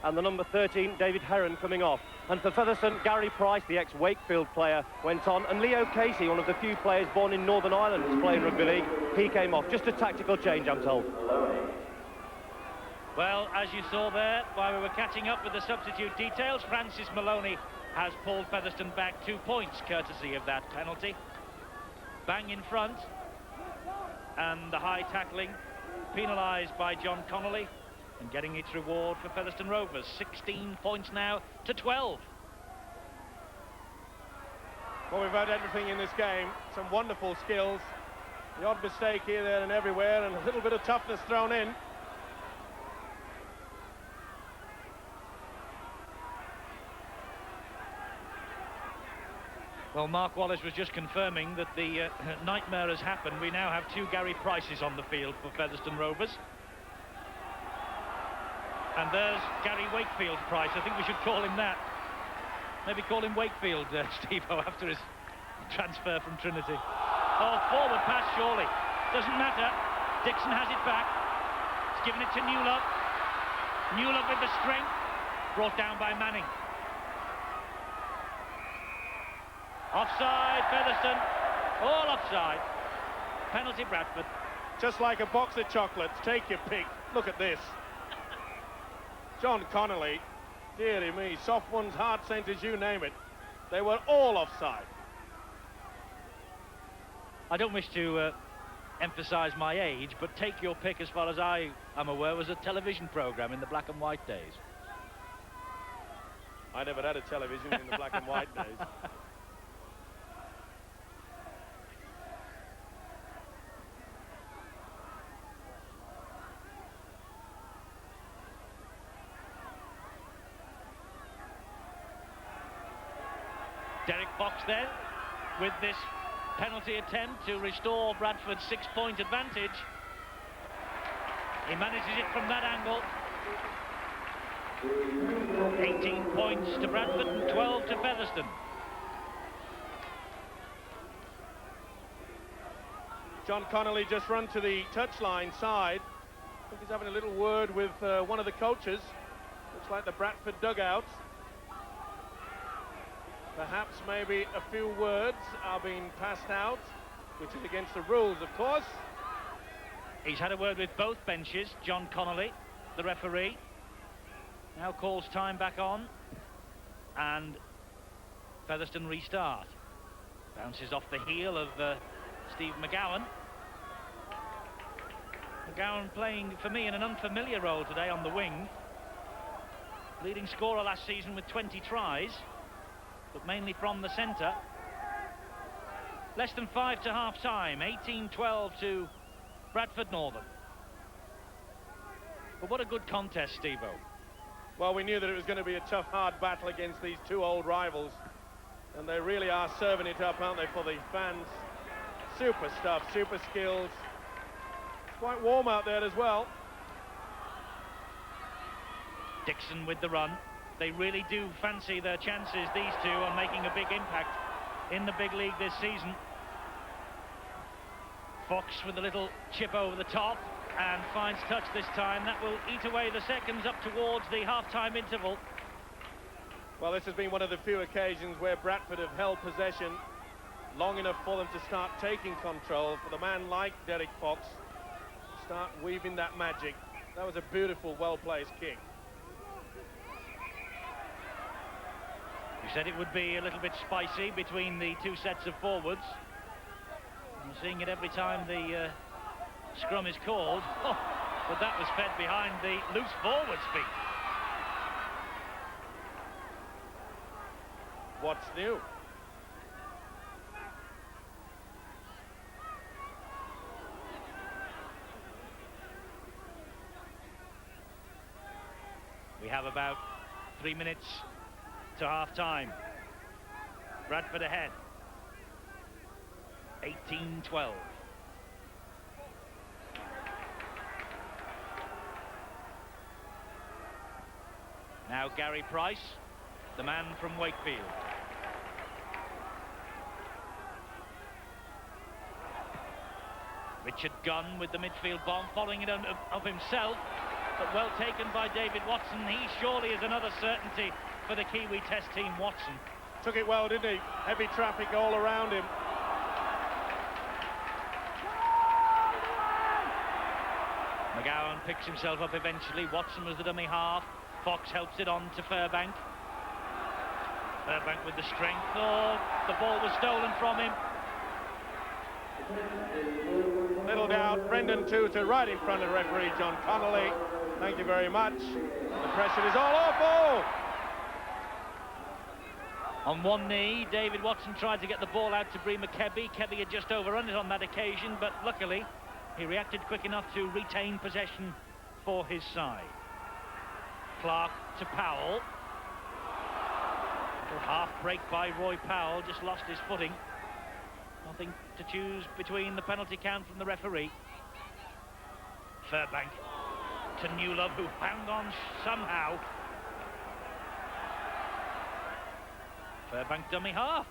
And the number 13, David Heron, coming off. And for Featherstone, Gary Price, the ex-Wakefield player, went on. And Leo Casey, one of the few players born in Northern Ireland to play in rugby league, he came off. Just a tactical change, I'm told. Well, as you saw there, while we were catching up with the substitute details, Francis Maloney has pulled Featherstone back 2 points, courtesy of that penalty. Bang in front, and the high tackling penalised by John Connolly, and getting its reward for Featherstone Rovers. 16 points now to 12. Well, we've had everything in this game. Some wonderful skills. The odd mistake here, there and everywhere, and a little bit of toughness thrown in. Well, Mark Wallace was just confirming that the nightmare has happened. We now have 2 Gary Prices on the field for Featherstone Rovers. And there's Gary Wakefield's Price. I think we should call him that. Maybe call him Wakefield, Steve-O, after his transfer from Trinity. Oh, forward pass, surely. Doesn't matter. Dixon has it back. He's given it to Newlove. Newlove with the strength. Brought down by Manning. Offside, Featherstone. All offside. Penalty, Bradford. Just like a box of chocolates, take your pick. Look at this. John Connolly, dearie me, soft ones, hard centres, you name it. They were all offside. I don't wish to emphasise my age, but Take Your Pick, as far as I am aware, was a television programme in the black and white days. I never had a television in the black and white days. Derek Fox then, with this penalty attempt to restore Bradford's 6-point advantage. He manages it from that angle. 18 points to Bradford and 12 to Featherstone. John Connolly just run to the touchline side. I think he's having a little word with one of the coaches. Looks like the Bradford dugout. Perhaps maybe a few words are being passed out, which is against the rules, of course. He's had a word with both benches. John Connolly, the referee, now calls time back on, and Featherstone restart. Bounces off the heel of Steve McGowan. McGowan playing, for me, in an unfamiliar role today on the wing. Leading scorer last season with 20 tries. But mainly from the centre. Less than 5 to half-time, 18-12 to Bradford Northern. But what a good contest, Steve-O. Well, we knew that it was going to be a tough, hard battle against these 2 old rivals. And they really are serving it up, aren't they, for the fans? Super stuff, super skills. It's quite warm out there as well. Dixon with the run. They really do fancy their chances, these 2, on making a big impact in the big league this season. Fox with a little chip over the top and finds touch this time. That will eat away the seconds up towards the half-time interval. Well, this has been one of the few occasions where Bradford have held possession long enough for them to start taking control, for the man like Derek Fox to start weaving that magic. That was a beautiful, well-placed kick. You said it would be a little bit spicy between the 2 sets of forwards. I'm seeing it every time the scrum is called. Oh, but that was fed behind the loose forwards' feet. What's new? We have about 3 minutes to half-time. Bradford ahead. 18-12. Now Gary Price, the man from Wakefield. Richard Gunn with the midfield bomb, following it of himself, but well taken by David Watson. He surely is another certainty for the Kiwi Test team, Watson. Took it well, didn't he? Heavy traffic all around him. McGowan picks himself up eventually. Watson was the dummy half. Fox helps it on to Fairbank. Fairbank with the strength. Oh, the ball was stolen from him. Little doubt, Brendan Tutor right in front of referee John Connolly. Thank you very much. The pressure is all awful. On one knee, David Watson tried to get the ball out to Bree McKebby. Kebby had just overrun it on that occasion, but luckily he reacted quick enough to retain possession for his side. Clark to Powell. Little half break by Roy Powell, just lost his footing. Nothing to choose between the penalty count from the referee. Fairbank to Newlove, who hung on somehow. Fairbank dummy half.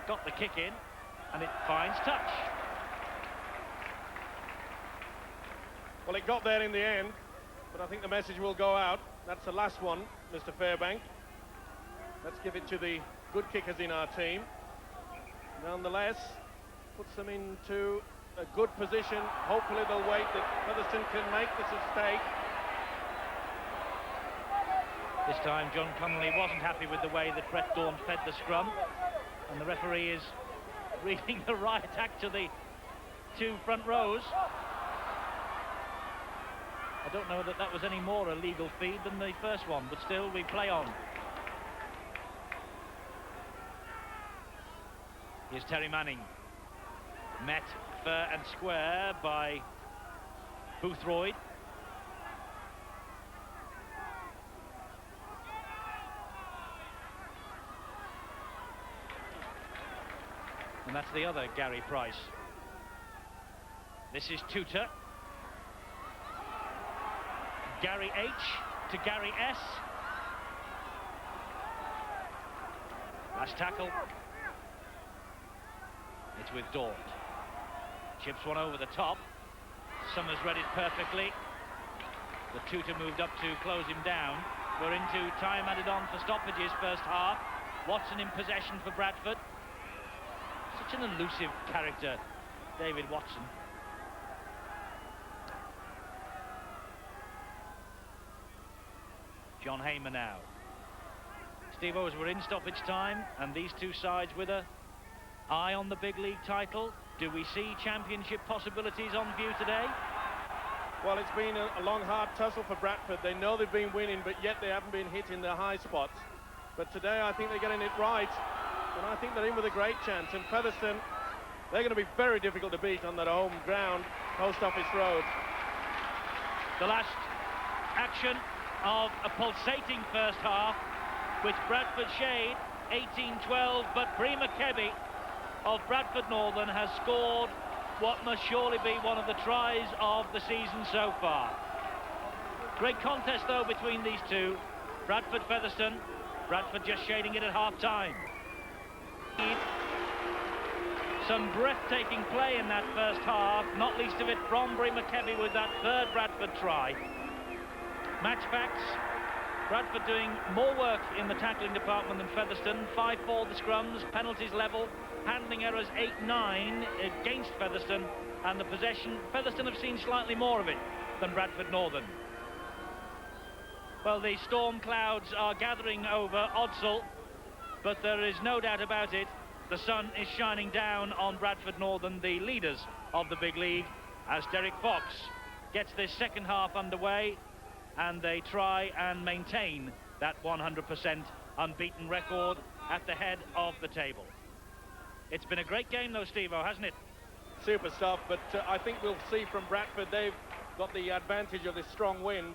Got the kick in, and it finds touch. Well, it got there in the end, but I think the message will go out. That's the last one, Mr. Fairbank. Let's give it to the good kickers in our team. Nonetheless, puts them into a good position. Hopefully they'll wait that Featherstone can make this a mistake. This time John Connolly wasn't happy with the way that Brett Dawn fed the scrum, and the referee is reading the right attack to the two front rows. I don't know that that was any more a legal feed than the first one, but still we play on. Here's Terry Manning, met fair and square by Boothroyd. And that's the other Gary Price. This is Tutor. Gary H to Gary S. Last tackle. It's with Dort. Chips one over the top. Summers read it perfectly. The Tutor moved up to close him down. We're into time added on for stoppages first half. Watson in possession for Bradford. Such an elusive character, David Watson. John Hamer now. Steve Owes, we're in stoppage time, and these two sides with a eye on the big league title. Do we see championship possibilities on view today? Well, it's been a long, hard tussle for Bradford. They know they've been winning, but yet they haven't been hitting their high spots. But today I think they're getting it right, and I think they're in with a great chance. And Featherstone, they're going to be very difficult to beat on their home ground, Post Office Road. The last action of a pulsating first half, which Bradford shade 18-12, but Brema Kebby of Bradford Northern has scored what must surely be one of the tries of the season so far. Great contest though between these two. Bradford Featherstone, Bradford just shading it at half-time. Some breathtaking play in that first half, not least of it from Brema Kebby with that third Bradford try. Match facts, Bradford doing more work in the tackling department than Featherstone. 5-4 the scrums, penalties level, handling errors 8-9 against Featherstone, and the possession, Featherstone have seen slightly more of it than Bradford Northern. Well, the storm clouds are gathering over Odsal, but there is no doubt about it, the sun is shining down on Bradford Northern, the leaders of the big league, as Derek Fox gets this second half underway, and they try and maintain that 100% unbeaten record at the head of the table. It's been a great game though, Steve-O, hasn't it? Super stuff, but I think we'll see from Bradford, they've got the advantage of this strong wind.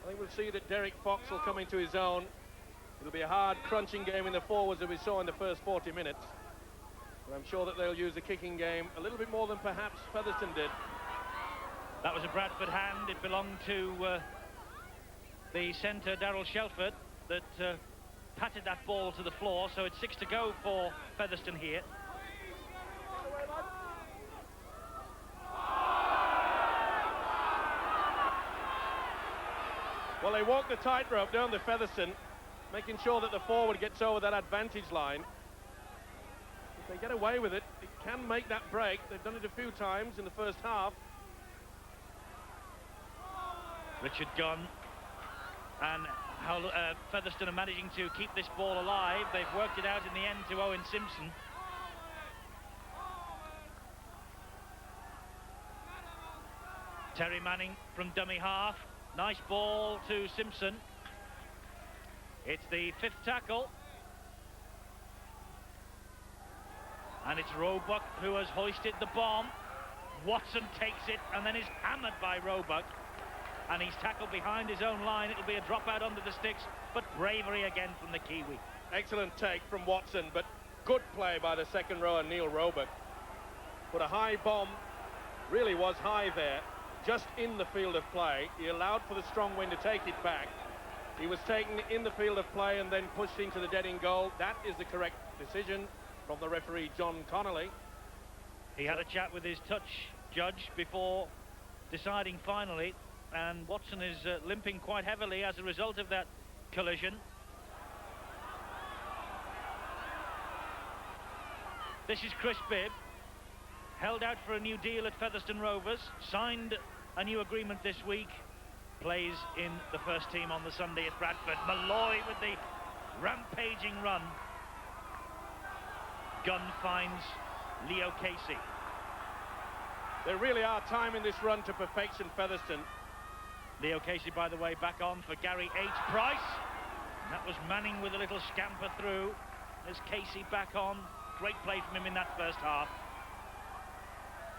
I think we'll see that Derek Fox will come into his own. It'll be a hard, crunching game in the forwards that we saw in the first 40 minutes. But I'm sure that they'll use the kicking game a little bit more than perhaps Featherstone did. That was a Bradford hand. It belonged to the centre, Darryl Shelford, that patted that ball to the floor, so it's 6 to go for Featherstone here. Well, they walk the tightrope, don't they, Featherstone, making sure that the forward gets over that advantage line. If they get away with it, it can make that break. They've done it a few times in the first half. Richard Gunn and Featherstone are managing to keep this ball alive. They've worked it out in the end to Owen Simpson. Terry Manning from dummy half. Nice ball to Simpson. It's the 5th tackle. And it's Roebuck who has hoisted the bomb. Watson takes it and then is hammered by Roebuck. and he's tackled behind his own line. It'll be a drop out under the sticks, but bravery again from the Kiwi. Excellent take from Watson, but good play by the second rower, Neil Roebuck. But a high bomb, really was high there, just in the field of play. He allowed for the strong wind to take it back. He was taken in the field of play and then pushed into the dead-end goal. That is the correct decision from the referee, John Connolly. He had a chat with his touch judge before deciding finally, and Watson is limping quite heavily as a result of that collision. This is Chris Bibb, held out for a new deal at Featherstone Rovers, signed a new agreement this week, plays in the first team on the Sunday at Bradford. Malloy with the rampaging run. Gunn finds Leo Casey. They really are timing this run to perfection, Featherstone. Leo Casey, by the way, back on for Gary H. Price. And that was Manning with a little scamper through. There's Casey back on. Great play from him in that first half.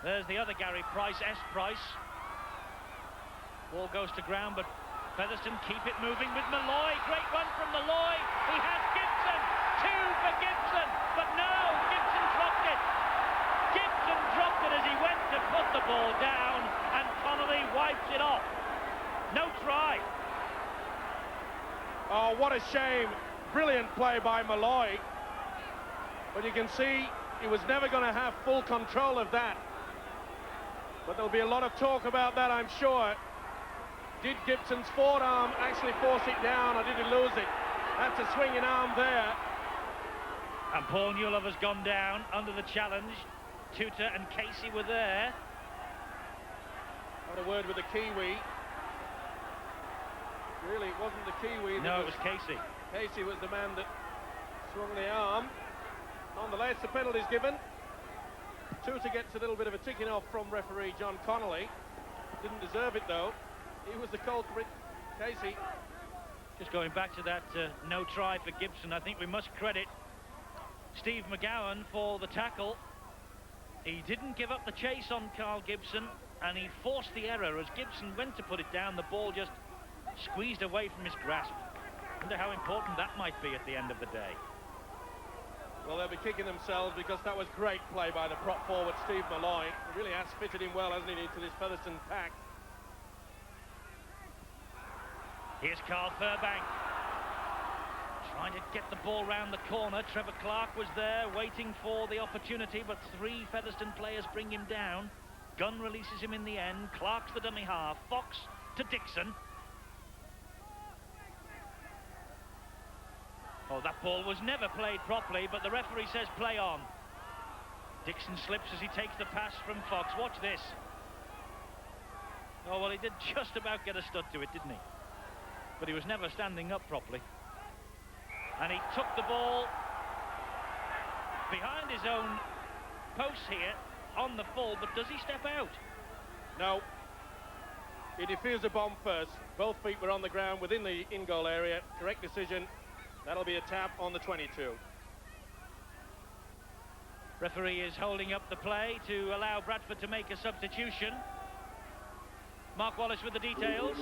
There's the other Gary Price, S. Price. Ball goes to ground, but Featherstone keep it moving with Malloy. Great run from Malloy. He has Gibson. 2 for Gibson. But no, Gibson dropped it. Gibson dropped it as he went to put the ball down, and Connolly wipes it off. No try. Oh, what a shame. Brilliant play by Malloy. But you can see he was never going to have full control of that. But there'll be a lot of talk about that, I'm sure. Did Gibson's forward arm actually force it down, or did he lose it? That's a swinging arm there. And Paul Newlove has gone down under the challenge. Tutor and Casey were there. Had a word with the Kiwi. Really, it wasn't the Kiwi. No, it was Casey. Casey was the man that swung the arm. Nonetheless, the penalty's given. Tutor gets a little bit of a ticking off from referee John Connolly. Didn't deserve it, though. He was the culprit, Casey. Just going back to that no try for Gibson, I think we must credit Steve McGowan for the tackle. He didn't give up the chase on Carl Gibson, and he forced the error. As Gibson went to put it down, the ball just squeezed away from his grasp. I wonder how important that might be at the end of the day. Well, they'll be kicking themselves, because that was great play by the prop forward, Steve Malloy. He really has fitted in well, hasn't he, into this Featherstone pack. Here's Carl Furbank, trying to get the ball round the corner. Trevor Clark was there, waiting for the opportunity, but 3 Featherstone players bring him down. Gunn releases him in the end. Clark's the dummy half. Fox to Dixon. Oh, that ball was never played properly, but the referee says play on. Dixon slips as he takes the pass from Fox. Watch this. Oh, well, he did just about get a stud to it, didn't he? But he was never standing up properly. And he took the ball behind his own post here on the full, but does he step out? No. He defused the bomb first. Both feet were on the ground within the in-goal area. Correct decision. That'll be a tap on the 22. Referee is holding up the play to allow Bradford to make a substitution. Mark Wallace with the details.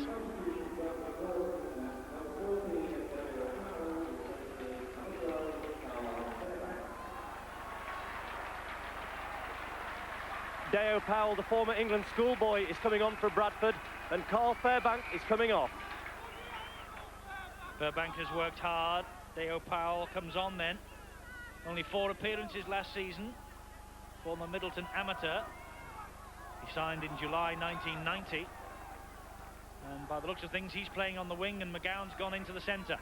Deo Powell, the former England schoolboy, is coming on for Bradford, and Carl Fairbank is coming off. Fairbank has worked hard. Deo Powell comes on then. Only 4 appearances last season. Former Middleton amateur. He signed in July 1990. And by the looks of things, he's playing on the wing, and McGowan's gone into the centre.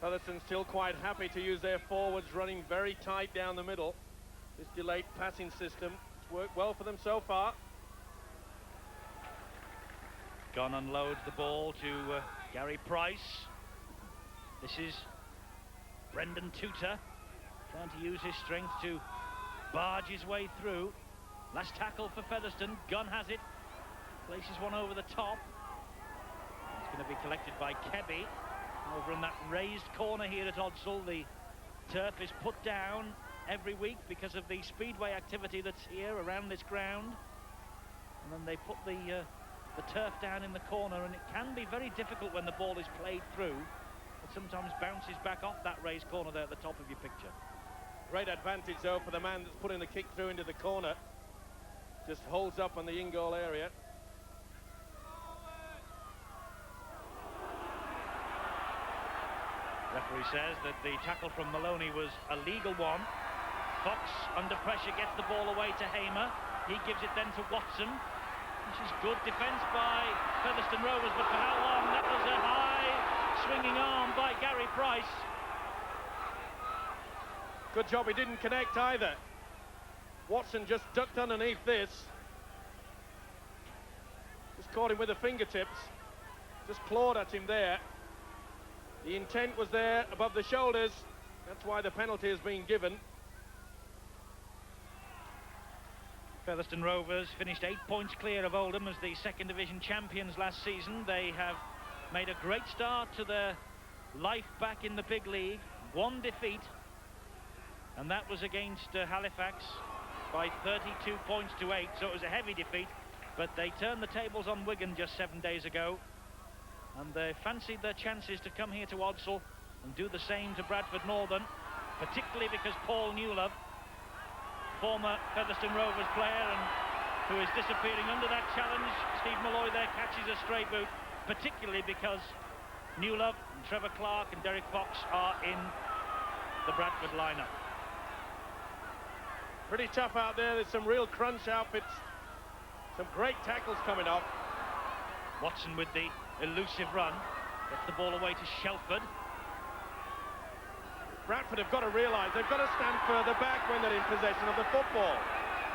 Featherstone still quite happy to use their forwards, running very tight down the middle. This delayed passing system, it's worked well for them so far. Gunn unloads the ball to Gary Price. This is Brendan Tutor trying to use his strength to barge his way through. Last tackle for Featherstone. Gunn has it. Places one over the top. It's going to be collected by Kebby. Over in that raised corner here at Odsall, the turf is put down every week because of the speedway activity that's here around this ground. and then they put the turf down in the corner, and it can be very difficult when the ball is played through. It sometimes bounces back off that raised corner there at the top of your picture. Great advantage, though, for the man that's putting the kick through into the corner. Just holds up on the in-goal area. Referee says that the tackle from Maloney was a legal one. Fox, under pressure, gets the ball away to Hamer. He gives it then to Watson. This is good defence by Featherstone Rovers, but for how long? That was a high swinging arm by Gary Price. Good job he didn't connect either. Watson just ducked underneath this. Just caught him with the fingertips. Just clawed at him there. The intent was there above the shoulders. That's why the penalty has been given. Featherstone Rovers finished 8 points clear of Oldham as the second division champions last season. They have made a great start to their life back in the big league. One defeat, and that was against Halifax by 32 points to 8, so it was a heavy defeat, but they turned the tables on Wigan just 7 days ago, and they fancied their chances to come here to Odsal and do the same to Bradford Northern, particularly because Paul Newlove, former Featherstone Rovers player and who is disappearing under that challenge, Steve Malloy there catches a stray boot, particularly because Newlove and Trevor Clark and Derek Fox are in the Bradford lineup. Pretty tough out there. There's some real crunch outfits. Some great tackles coming off. Watson with the elusive run. Gets the ball away to Shelford. Bradford have got to realise they've got to stand further back when they're in possession of the football.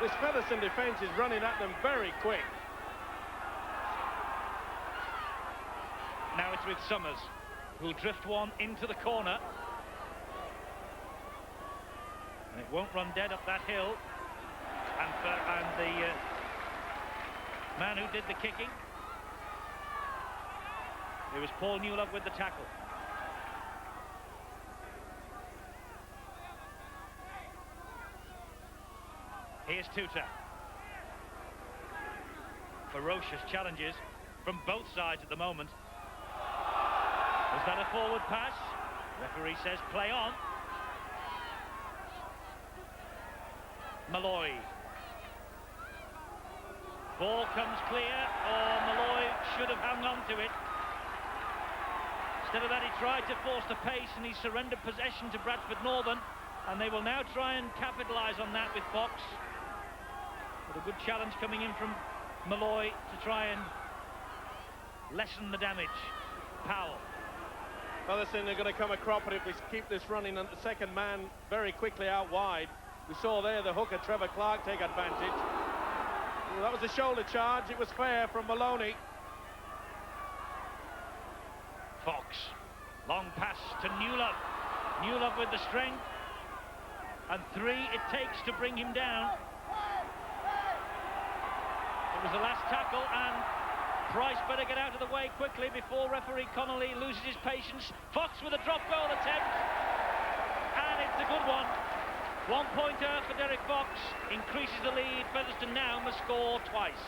This Featherstone defence is running at them very quick. Now it's with Summers, who'll drift one into the corner. And it won't run dead up that hill. And the man who did the kicking, it was Paul Newlove with the tackle. Here's Tuta. Ferocious challenges from both sides at the moment. Was that a forward pass? Referee says play on. Malloy. Ball comes clear, or Malloy should have hung on to it. Instead of that, he tried to force the pace and he surrendered possession to Bradford Northern, and they will now try and capitalise on that with Fox. But a good challenge coming in from Malloy to try and lessen the damage. Powell. Featherstone are going to come a cropper if we keep this running, and the second man very quickly out wide. We saw there the hooker Trevor Clark take advantage. Well, that was a shoulder charge. It was fair from Maloney. Fox. Long pass to Newlove. Newlove with the strength. And 3 it takes to bring him down. It was the last tackle, and Price better get out of the way quickly before referee Connolly loses his patience. Fox with a drop goal attempt. And it's a good one. 1-pointer for Derek Fox, increases the lead. Featherstone now must score twice.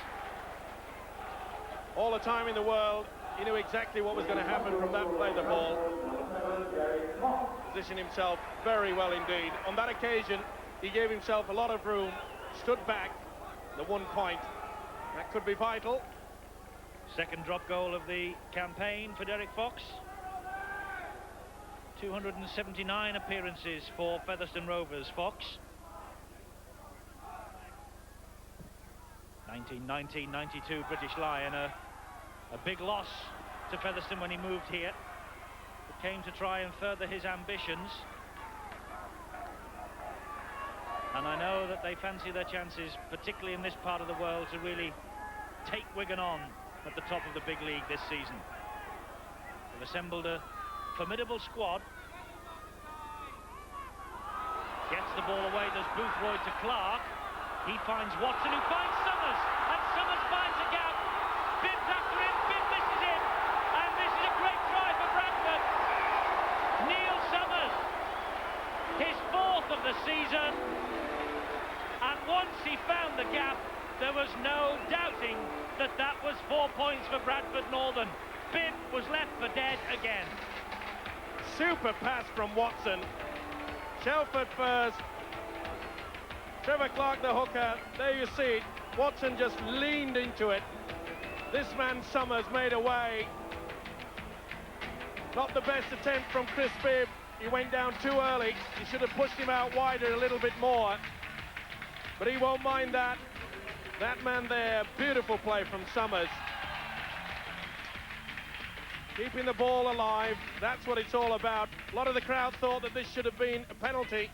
All the time in the world, he knew exactly what was going to happen from that play, the ball. Positioned himself very well indeed. On that occasion, he gave himself a lot of room, stood back, the 1 point. That could be vital. Second drop goal of the campaign for Derek Fox. 279 appearances for Featherstone Rovers. Fox. 1990-92 British Lion. A big loss to Featherstone when he moved here. It came to try and further his ambitions. And I know that they fancy their chances, particularly in this part of the world, to really take Wigan on at the top of the big league this season. They've assembled a formidable squad. Gets the ball away, there's Boothroyd to Clark. He finds Watson, who finds Summers, and Summers finds a gap. Bibbs after him, Bibb misses him, and this is a great try for Bradford. Neil Summers, his 4th of the season, and once he found the gap, there was no doubting Bradford Northern. Bibb was left for dead again. Super pass from Watson. Shelford first. Trevor Clark, the hooker. There you see it. Watson just leaned into it. This man Summers made away. Not the best attempt from Chris Bibb. He went down too early. He should have pushed him out wider a little bit more. But he won't mind that. That man there, beautiful play from Summers. Keeping the ball alive, that's what it's all about. A lot of the crowd thought that this should have been a penalty,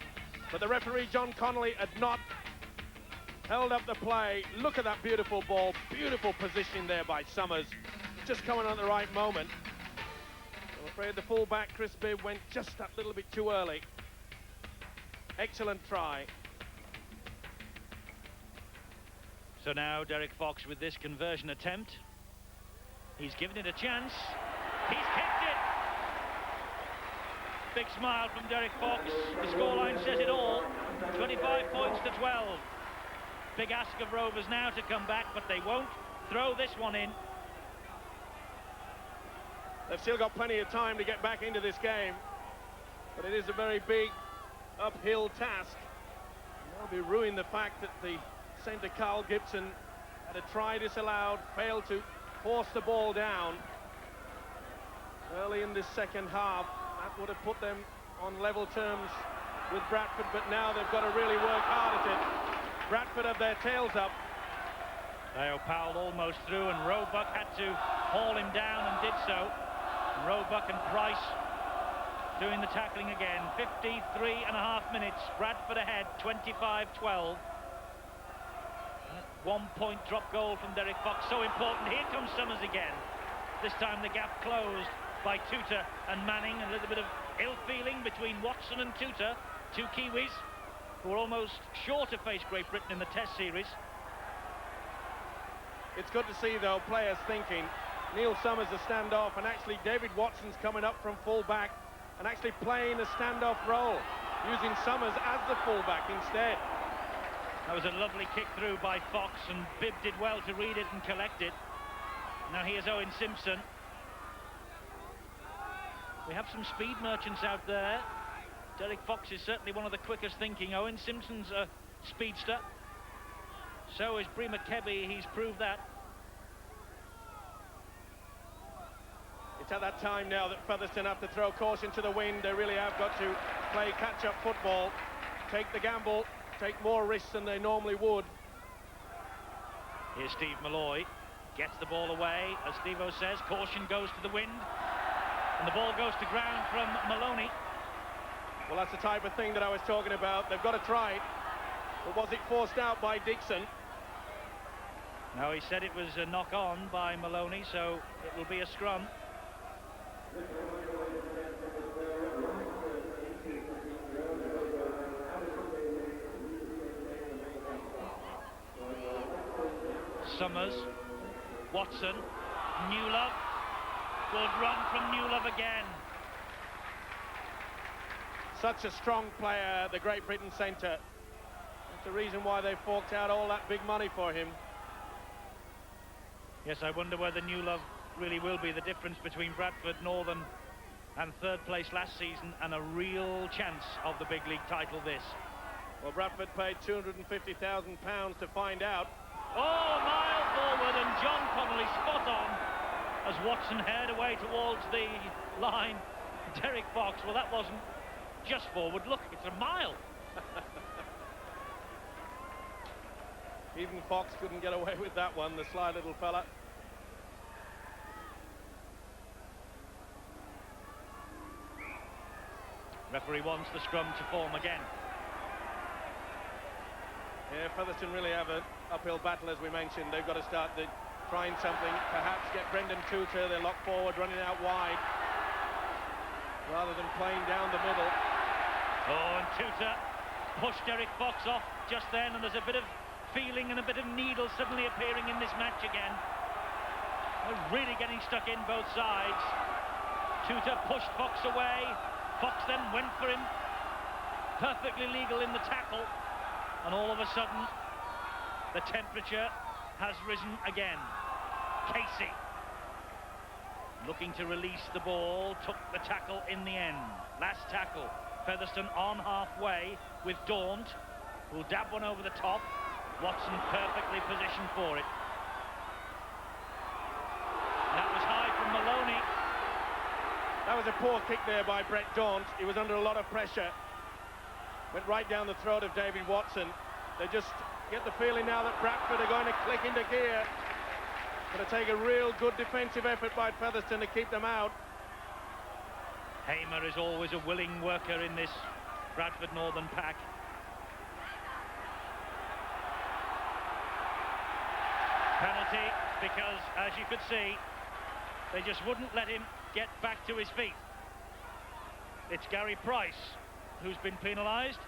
but the referee, John Connolly, had not held up the play. Look at that beautiful ball, beautiful position there by Summers. Just coming on at the right moment. I'm afraid the fullback, Chris Bibb, went just that little bit too early. Excellent try. So now Derek Fox with this conversion attempt. He's given it a chance. He's kicked it. Big smile from Derek Fox. The scoreline says it all. 25 points to 12. Big ask of Rovers now to come back, but they won't throw this one in. They've still got plenty of time to get back into this game, but it is a very big uphill task. They'll be ruining the fact that the centre Carl Gibson had a try disallowed, failed to force the ball down early in this second half. That would have put them on level terms with Bradford, but now they've got to really work hard at it. Bradford have their tails up. Leo Powell almost through, and Roebuck had to haul him down and did so. Roebuck and Price doing the tackling again. 53.5 minutes. Bradford ahead, 25-12. 1 point drop goal from Derek Fox, so important. Here comes Summers again. This time the gap closed by Tutor and Manning. A little bit of ill feeling between Watson and Tutor, two Kiwis who were almost sure to face Great Britain in the Test series. It's good to see, though, players thinking. Neil Summers a standoff, and actually David Watson's coming up from full-back and actually playing a standoff role, using Summers as the full-back instead. That was a lovely kick through by Fox, and Bibb did well to read it and collect it. Now here's Owen Simpson. We have some speed merchants out there. Derek Fox is certainly one of the quickest thinking. Owen Simpson's a speedster. So is Bree McKebby, he's proved that. It's at that time now that Featherstone have to throw caution to the wind. They really have got to play catch-up football, take the gamble, take more risks than they normally would. Here's Steve Malloy, gets the ball away, as Steve-O says, caution goes to the wind, and the ball goes to ground from Maloney. Well, that's the type of thing that I was talking about. They've got to try it, but was it forced out by Dixon? No, he said it was a knock-on by Maloney, so it will be a scrum. Summers, Watson, Newlove, good run from Newlove again. Such a strong player, the Great Britain centre. That's the reason why they forked out all that big money for him. Yes, I wonder whether Newlove really will be the difference between Bradford Northern and third place last season and a real chance of the big league title this. Well, Bradford paid £250,000 to find out. Oh, mile forward, and John Connolly spot on as Watson headed away towards the line. Derek Fox, well, that wasn't just forward. Look, it's a mile. Even Fox couldn't get away with that one, the sly little fella. Referee wants the scrum to form again. Yeah, Featherstone really have an uphill battle, as we mentioned. They've got to start trying something, perhaps get Brendan Tutor. They're locked forward, running out wide, rather than playing down the middle. Oh, and Tutor pushed Derek Fox off just then, and there's a bit of feeling and a bit of needle suddenly appearing in this match again. They're really getting stuck in both sides. Tutor pushed Fox away. Fox then went for him. Perfectly legal in the tackle. And all of a sudden, the temperature has risen again. Casey. looking to release the ball, took the tackle in the end. Last tackle, Featherstone on halfway with Daunt, who'll dab one over the top. Watson perfectly positioned for it. That was high from Maloney. That was a poor kick there by Brett Daunt. He was under a lot of pressure. Went right down the throat of David Watson. They just get the feeling now that Bradford are going to click into gear. Going to take a real good defensive effort by Featherstone to keep them out. Hamer is always a willing worker in this Bradford Northern pack. Penalty, because as you could see, they just wouldn't let him get back to his feet. It's Gary Price who's been penalised.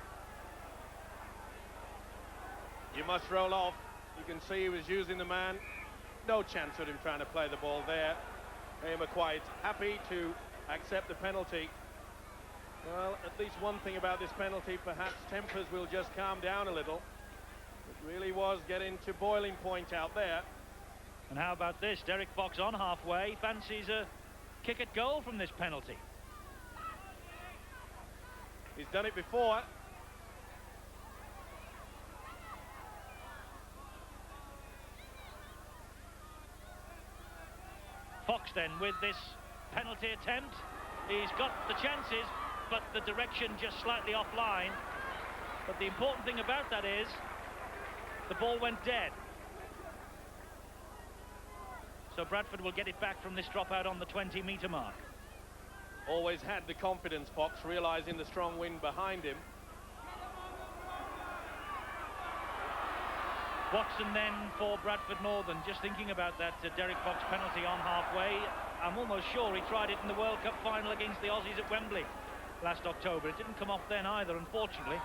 You must roll off. You can see he was using the man. No chance of him trying to play the ball there. Hamer quite happy to accept the penalty. Well, at least one thing about this penalty, perhaps tempers will just calm down a little. It really was getting to boiling point out there. And how about this? Derek Fox on halfway fancies a kick at goal from this penalty. He's done it before. Fox then with this penalty attempt. He's got the chances, but the direction just slightly offline. But the important thing about that is the ball went dead. So Bradford will get it back from this dropout on the 20-metre mark. Always had the confidence, Fox, realising the strong wind behind him. Watson then for Bradford Northern, just thinking about that Derek Fox penalty on halfway. I'm almost sure he tried it in the World Cup final against the Aussies at Wembley last October. It didn't come off then either, unfortunately.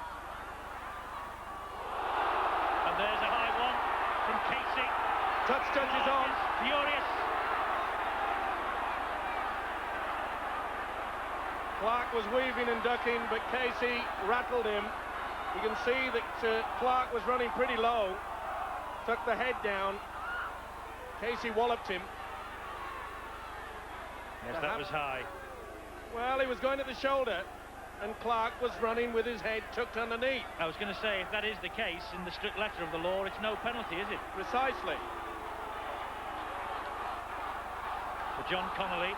And there's a high one from Casey. Touch is on. Furious. Clark was weaving and ducking, but Casey rattled him. You can see that Clark was running pretty low. Took the head down. Casey walloped him. Yes, that was high. Well, he was going at the shoulder, and Clark was running with his head tucked underneath. I was going to say, if that is the case, in the strict letter of the law, it's no penalty, is it? Precisely. For John Connolly.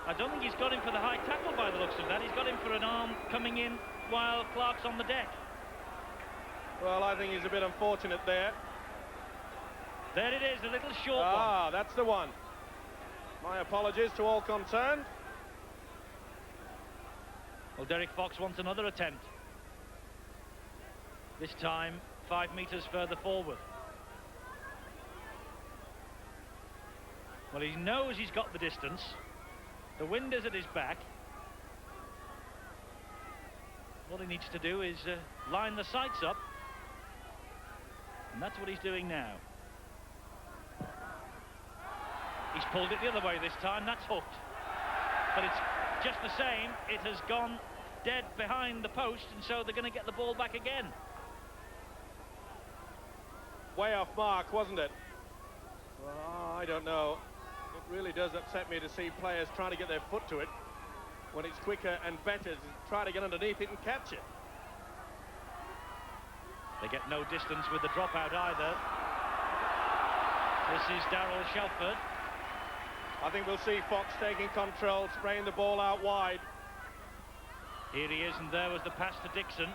I don't think he's got him for the high tackle by the looks of that. He's got him for an arm coming in while Clark's on the deck. Well, I think he's a bit unfortunate there. There it is, a little short one. Ah, that's the one. My apologies to all concerned. Well, Derek Fox wants another attempt. This time 5 metres further forward. Well, he knows he's got the distance. The wind is at his back. What he needs to do is line the sights up. And that's what he's doing now. He's pulled it the other way this time. That's hooked. But it's just the same. It has gone dead behind the post, and so they're going to get the ball back again. Way off mark, wasn't it? Well, I don't know. It really does upset me to see players trying to get their foot to it when it's quicker and better to try to get underneath it and catch it. They get no distance with the dropout either. This is Darryl Shelford. I think we'll see Fox taking control, spraying the ball out wide. Here he is, and there was the pass to Dixon.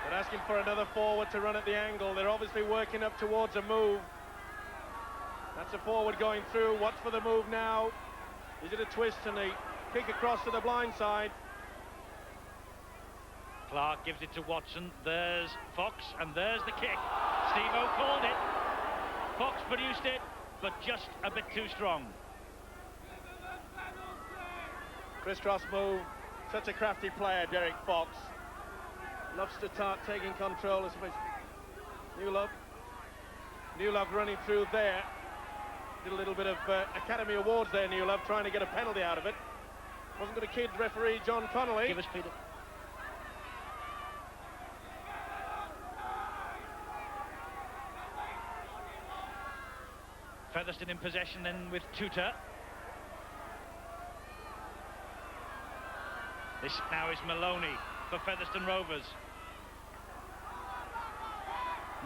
They're asking for another forward to run at the angle. They're obviously working up towards a move. That's a forward going through. What's for the move now? Is it a twist and a kick across to the blind side? Clark gives it to Watson. There's Fox, and there's the kick. Steve-O called it. Fox produced it, but just a bit too strong. Crisscross move. Such a crafty player, Derek Fox. Loves to start taking control. Newlove running through there. Did a little bit of Academy Awards there, Newlove, trying to get a penalty out of it. Wasn't going to kid referee John Connolly. Give us, Peter. Featherstone in possession then with Tutor. This now is Maloney for Featherstone Rovers.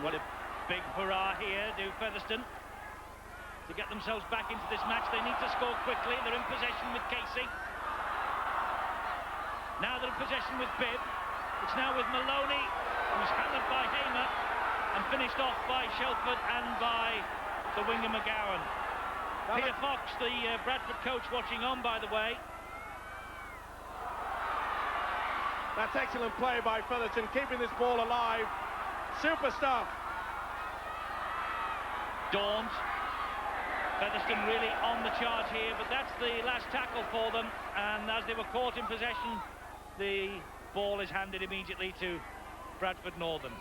What a big hurrah here, do Featherstone. To get themselves back into this match, they need to score quickly. They're in possession with Casey. Now they're in possession with Bibb. It's now with Maloney, who's hammered by Hamer and finished off by Shelford and by the winger McGowan. Peter Fox, the Bradford coach, watching on, by the way. That's excellent play by Featherstone, keeping this ball alive. Super stuff. Daunt. Featherstone really on the charge here, but that's the last tackle for them, and as they were caught in possession, the ball is handed immediately to Bradford Northern.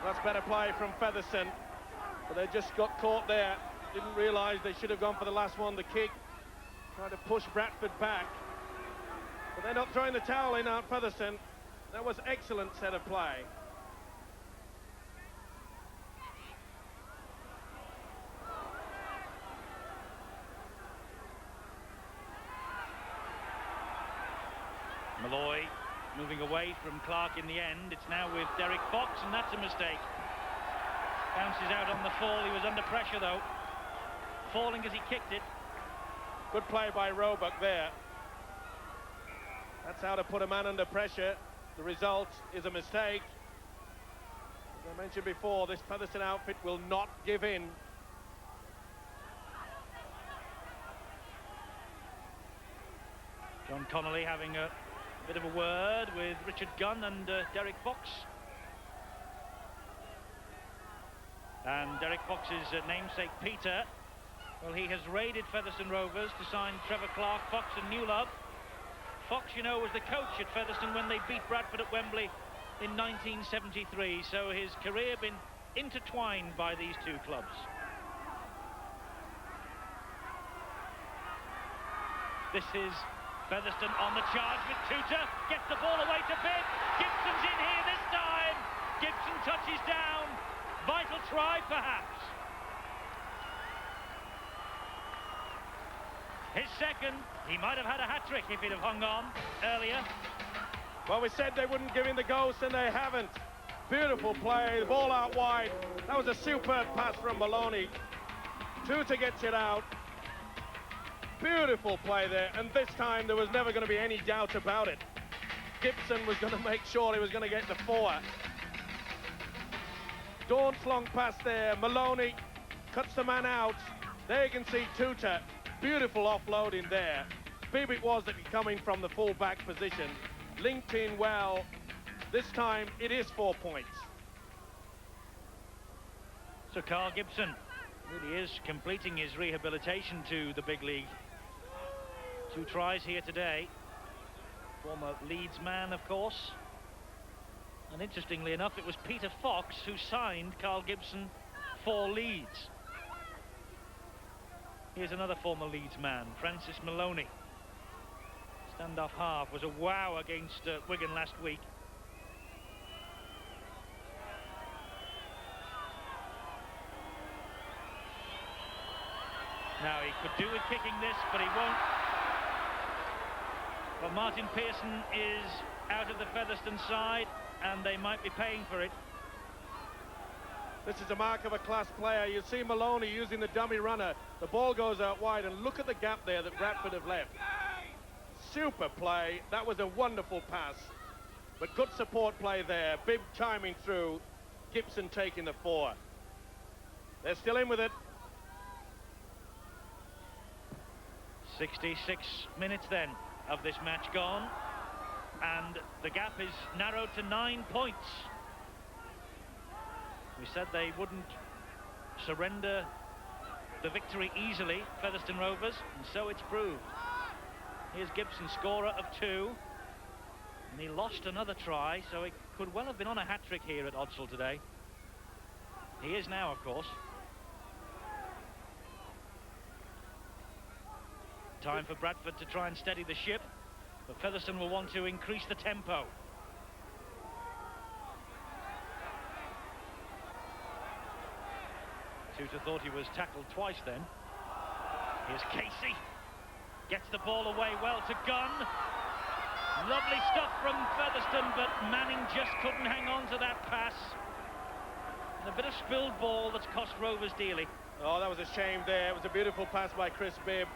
That's better play from Featherstone, but they just got caught there. Didn't realise they should have gone for the last one, the kick. Trying to push Bradford back. But they're not throwing the towel in out Featherstone. That was excellent set of play. Malloy moving away from Clark in the end. It's now with Derek Fox, and that's a mistake. Bounces out on the fall. He was under pressure, though. Falling as he kicked it. Good play by Roebuck there. That's how to put a man under pressure. The result is a mistake. As I mentioned before, this Featherstone outfit will not give in. John Connolly having a bit of a word with Richard Gunn and Derek Fox. And Derek Fox's namesake Peter, well, he has raided Featherstone Rovers to sign Trevor Clark, Fox and Newlove. Fox, you know, was the coach at Featherstone when they beat Bradford at Wembley in 1973, so his career been intertwined by these two clubs. This is Featherstone on the charge with Tutor, gets the ball away to Bibb. Gibson's in here this time. Gibson touches down. Vital try, perhaps. His second. He might have had a hat-trick if he'd have hung on earlier. Well, we said they wouldn't give in the ghost, and they haven't. Beautiful play, the ball out wide. That was a superb pass from Maloney. Tutor gets it out. Beautiful play there, and this time there was never going to be any doubt about it. Gibson was going to make sure he was going to get the four. Daunt's long pass there. Maloney cuts the man out. There you can see Tutor. Beautiful offloading there. Bibb it was that coming from the full-back position. Linked in well. This time it is 4 points. So Carl Gibson really is completing his rehabilitation to the big league. 2 tries here today. Former Leeds man, of course. And interestingly enough, it was Peter Fox who signed Carl Gibson for Leeds. Here's another former Leeds man, Francis Maloney. Standoff half was a wow against Wigan last week. Now he could do with kicking this, but he won't. Well, Martin Pearson is out of the Featherstone side, and they might be paying for it. This is a mark of a class player. You see Maloney using the dummy runner. The ball goes out wide, and look at the gap there that Bradford have left. Super play. That was a wonderful pass. But good support play there. Bibb chiming through. Gibson taking the 4. They're still in with it. 66 minutes then of this match gone, and the gap is narrowed to 9 points. We said they wouldn't surrender the victory easily, Featherstone Rovers, and so it's proved. Here's Gibson, scorer of 2, and he lost another try, so he could well have been on a hat-trick here at Odsal today. He is now, of course. Time for Bradford to try and steady the ship, but Featherstone will want to increase the tempo. Tutor thought he was tackled twice then. Here's Casey. Gets the ball away well to Gunn. Lovely stuff from Featherstone, but Manning just couldn't hang on to that pass. And a bit of spilled ball that's cost Rovers dearly. Oh, that was a shame there. It was a beautiful pass by Chris Bibb.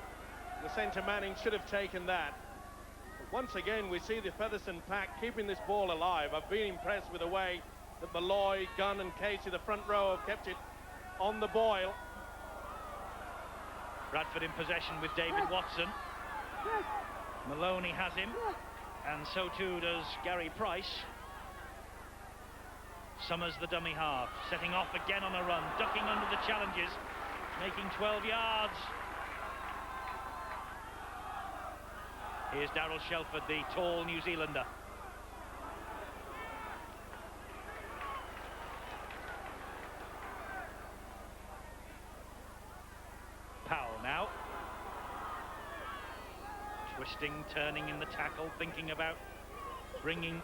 The centre Manning should have taken that. But once again, we see the Featherstone pack keeping this ball alive. I've been impressed with the way that Malloy, Gunn and Casey, the front row, have kept it on the boil. Bradford in possession with David Watson. Maloney has him, and so too does Gary Price. Summers the dummy half, setting off again on a run, ducking under the challenges, making 12 yards. Here's Darryl Shelford, the tall New Zealander. Powell now. Twisting, turning in the tackle, thinking about bringing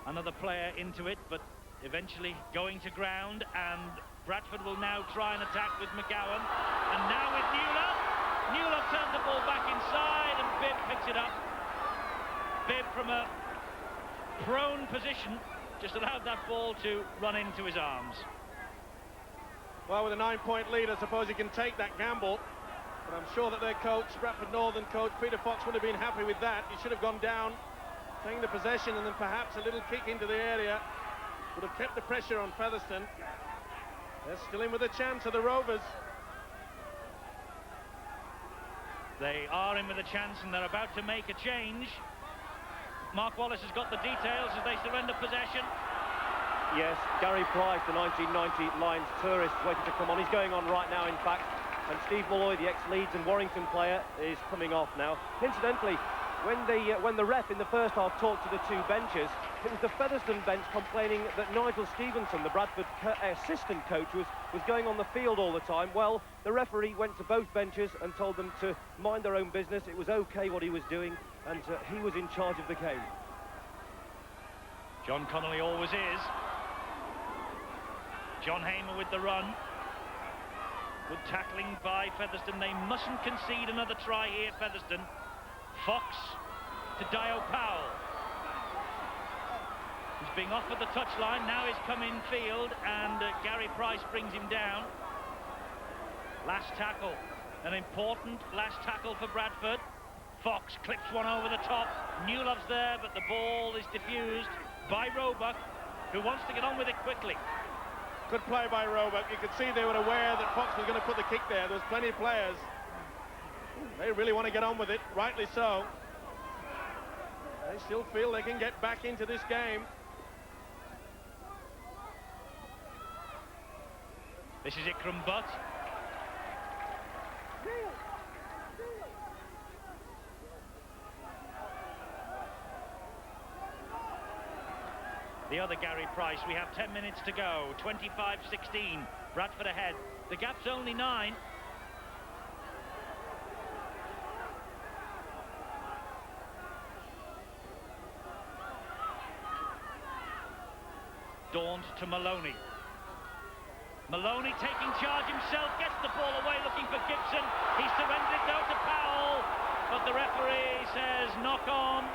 another player into it, but eventually going to ground, and Bradford will now try and attack with McGowan. And now with Newlove. Newlove turns the ball back inside, and Bibb picks it up. Bibb from a prone position just allowed that ball to run into his arms. Well, with a 9-point lead, I suppose he can take that gamble. But I'm sure that their coach, Bradford Northern coach, Peter Fox, would have been happy with that. He should have gone down, taking the possession, and then perhaps a little kick into the area would have kept the pressure on Featherstone. They're still in with a chance of the Rovers. They are in with a chance, and they're about to make a change. Mark Wallace has got the details as they surrender possession. Yes, Gary Price, the 1990 Lions tourist, waiting to come on. He's going on right now, in fact. And Steve Malloy, the ex-Leeds and Warrington player, is coming off now. Incidentally, when the ref in the first half talked to the two benches, it was the Featherstone bench complaining that Nigel Stevenson, the Bradford assistant coach, was going on the field all the time. Well, the referee went to both benches and told them to mind their own business. It was okay what he was doing, and he was in charge of the game. John Connolly always is. John Hamer with the run. Good tackling by Featherstone. They mustn't concede another try here, Featherstone. Fox to Dio Powell. He's being offered the touchline. Now he's come in field, and Gary Price brings him down. Last tackle. An important last tackle for Bradford. Fox clips one over the top. Newlove's there, but the ball is diffused by Roebuck, who wants to get on with it quickly. Good play by Roebuck. You could see they were aware that Fox was going to put the kick there. There was plenty of players. They really want to get on with it, rightly so. They still feel they can get back into this game. This is Ikram Butt. The other Gary Price. We have 10 minutes to go. 25-16. Bradford ahead. The gap's only 9. Daunt to Maloney. Maloney taking charge himself, gets the ball away looking for Gibson. He surrendered it though to Powell, but the referee says knock on.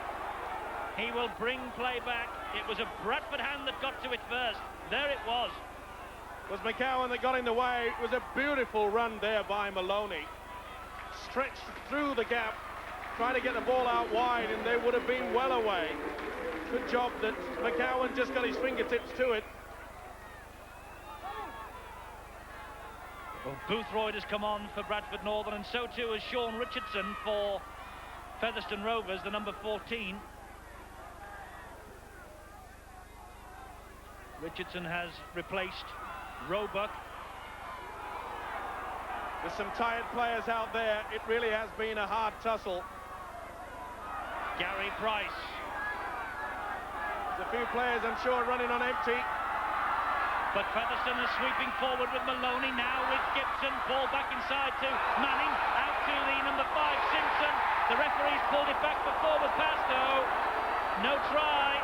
He will bring play back. It was a Bradford hand that got to it first. There it was. It was McGowan that got in the way. It was a beautiful run there by Maloney. Stretched through the gap, trying to get the ball out wide, and they would have been well away. Good job that McGowan just got his fingertips to it. Well, Boothroyd has come on for Bradford Northern, and so too has Sean Richardson for Featherstone Rovers, the number 14. Richardson has replaced Roebuck. There's some tired players out there. It really has been a hard tussle. Gary Price. There's a few players, I'm sure, running on empty. But Featherstone is sweeping forward with Maloney now with Gibson. Ball back inside to Manning. Out to the number 5, Simpson. The referee's pulled it back for forward pass, though. No try.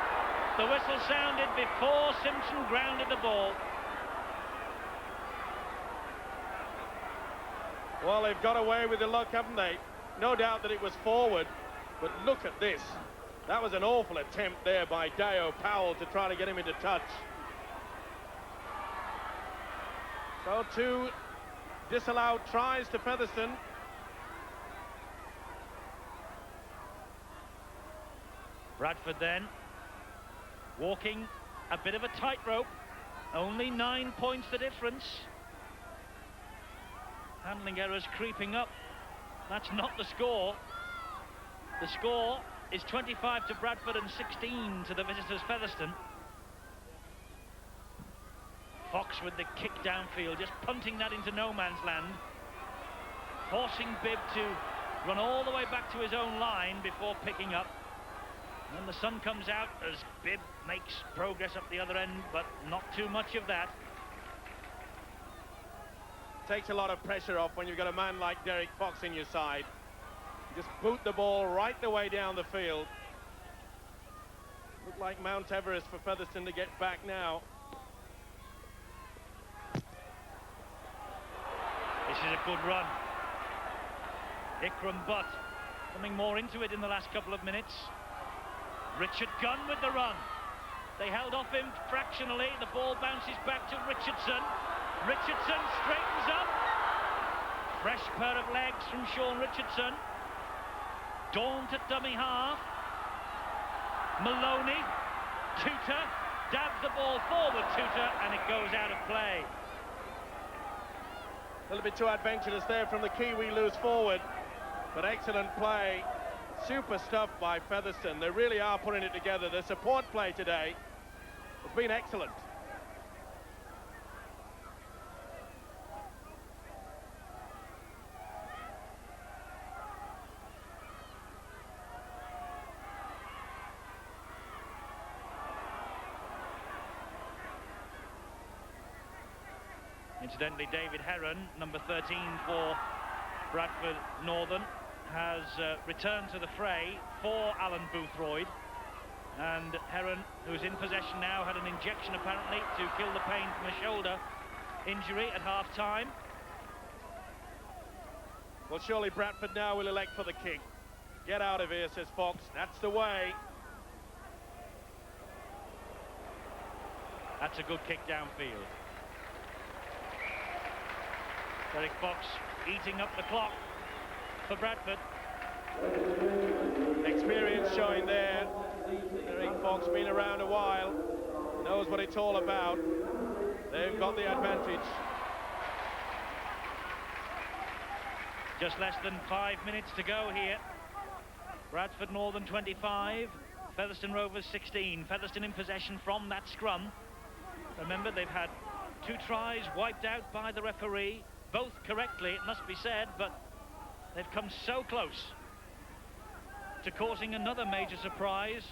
The whistle sounded before Simpson grounded the ball. Well, they've got away with the luck, haven't they? No doubt that it was forward, but look at this. That was an awful attempt there by Dio Powell to try to get him into touch. So 2 disallowed tries to Featherstone. Bradford then walking a bit of a tightrope. Only 9 points the difference. Handling errors creeping up. That's not the score. The score is 25 to Bradford and 16 to the visitors Featherstone. Fox with the kick downfield, just punting that into no man's land. Forcing Bibb to run all the way back to his own line before picking up. And the sun comes out as Bibb makes progress up the other end, but not too much of that. Takes a lot of pressure off when you've got a man like Derek Fox in your side. Just boot the ball right the way down the field. Look like Mount Everest for Featherstone to get back now. This is a good run. Ikram Butt coming more into it in the last couple of minutes. Richard Gunn with the run. They held off him fractionally. The ball bounces back to Richardson. Richardson straightens up. Fresh pair of legs from Sean Richardson. Daunt at dummy half. Maloney. Tutor dabs the ball forward, Tutor, and it goes out of play. A little bit too adventurous there from the Kiwi loose forward, but excellent play. Super stuff by Featherstone. They really are putting it together. The support play today has been excellent. Incidentally, David Heron, number 13 for Bradford Northern, has returned to the fray for Alan Boothroyd. And Heron, who's in possession now, had an injection apparently to kill the pain from a shoulder injury at half-time. Well, surely Bradford now will elect for the kick. Get out of here, says Fox. That's the way. That's a good kick downfield. Derek Fox eating up the clock for Bradford. Experience showing there. Derek Fox been around a while, knows what it's all about. They've got the advantage. Just less than 5 minutes to go here. Bradford Northern 25, Featherstone Rovers 16. Featherstone in possession from that scrum. Remember, they've had 2 tries wiped out by the referee. Both correctly, it must be said, but they've come so close to causing another major surprise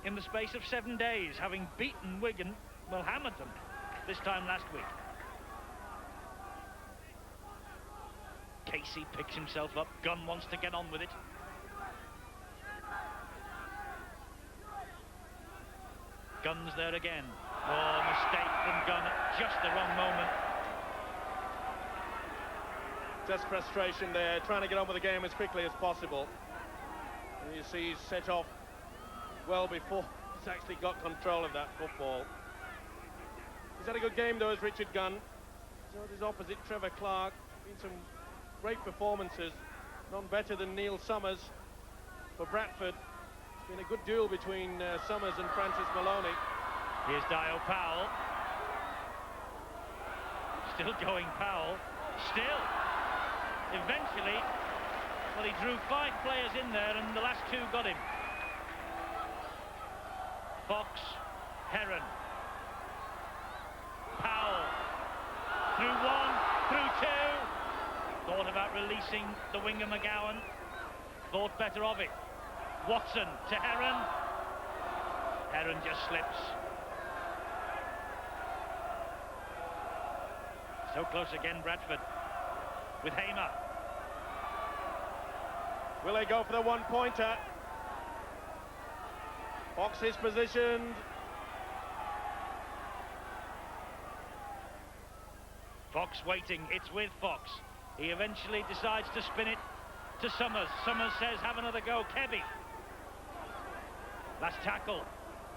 in the space of 7 days, having beaten Wigan, well, hammered them this time last week. Casey picks himself up. Gunn wants to get on with it. Gunn's there again. Oh, mistake from Gunn at just the wrong moment. Just frustration there, trying to get on with the game as quickly as possible. And you see he's set off well before he's actually got control of that football. He's had a good game though, as Richard Gunn. So his opposite, Trevor Clark. Been some great performances. None better than Neil Summers for Bradford. It's been a good duel between Summers and Francis Maloney. Here's Dio Powell. Still going Powell. Still. Eventually, well, he drew 5 players in there and the last 2 got him. Fox, Heron, Powell, through 1, through 2. Thought about releasing the winger McGowan. Thought better of it. Watson to Heron. Heron just slips. So close again, Bradford. With Hamer. Will they go for the one-pointer? Fox is positioned. Fox waiting, it's with Fox. He eventually decides to spin it to Summers. Summers says, have another go, Kebby. Last tackle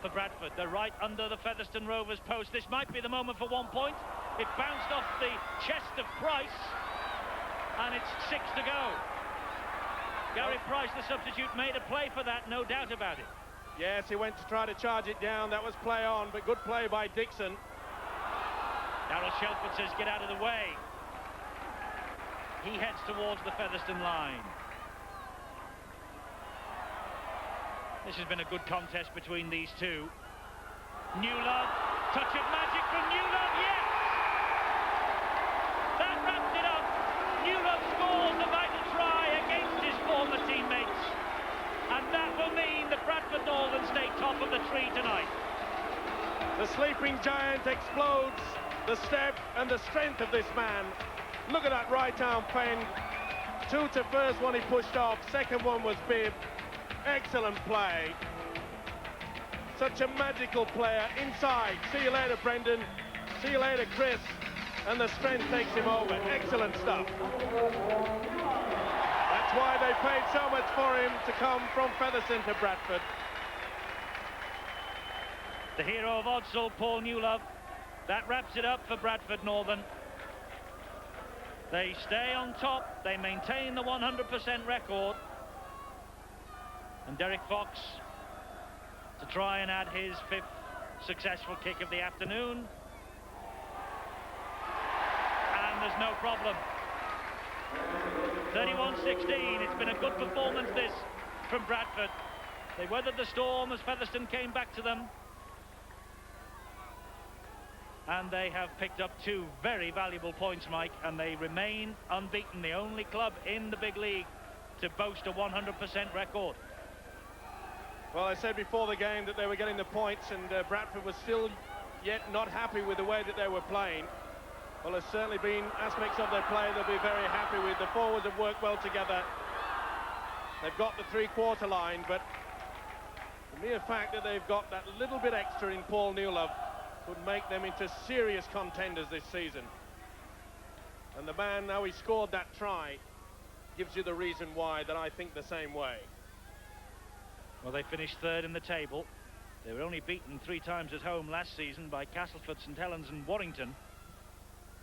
for Bradford. They're right under the Featherstone Rovers post. This might be the moment for 1 point. It bounced off the chest of Price, and it's 6 to go. Gary Price, the substitute, made a play for that, no doubt about it. Yes, he went to try to charge it down. That was play on, but good play by Dixon. Darryl Shelford says, get out of the way. He heads towards the Featherstone line. This has been a good contest between these two. Newlove, touch of magic from Newlove, yes! That wraps it up. Newlove scores the vital try against his former teammates. And that will mean that Bradford Northern stay top of the tree tonight. The sleeping giant explodes. The step and the strength of this man. Look at that right arm fend. 2 to first one he pushed off. Second one was Bibb. Excellent play. Such a magical player inside. See you later, Brendan. See you later, Chris. And the strength takes him over. Excellent stuff. That's why they paid so much for him to come from Featherstone to Bradford. The hero of Odsal, Paul Newlove. That wraps it up for Bradford Northern. They stay on top. They maintain the 100% record. And Derek Fox to try and add his 5th successful kick of the afternoon. And there's no problem. 31-16. It's been a good performance, this, from Bradford. They weathered the storm as Featherstone came back to them. And they have picked up 2 very valuable points, Mike, and they remain unbeaten, the only club in the big league to boast a 100% record. Well, I said before the game that they were getting the points, and Bradford was still yet not happy with the way that they were playing. Well, there's certainly been aspects of their play they'll be very happy with. The forwards have worked well together. They've got the 3-quarter line, but the mere fact that they've got that little bit extra in Paul Newlove could make them into serious contenders this season. And the man, how he scored that try, gives you the reason why that I think the same way. Well, they finished 3rd in the table. They were only beaten 3 times at home last season by Castleford, St Helens and Warrington.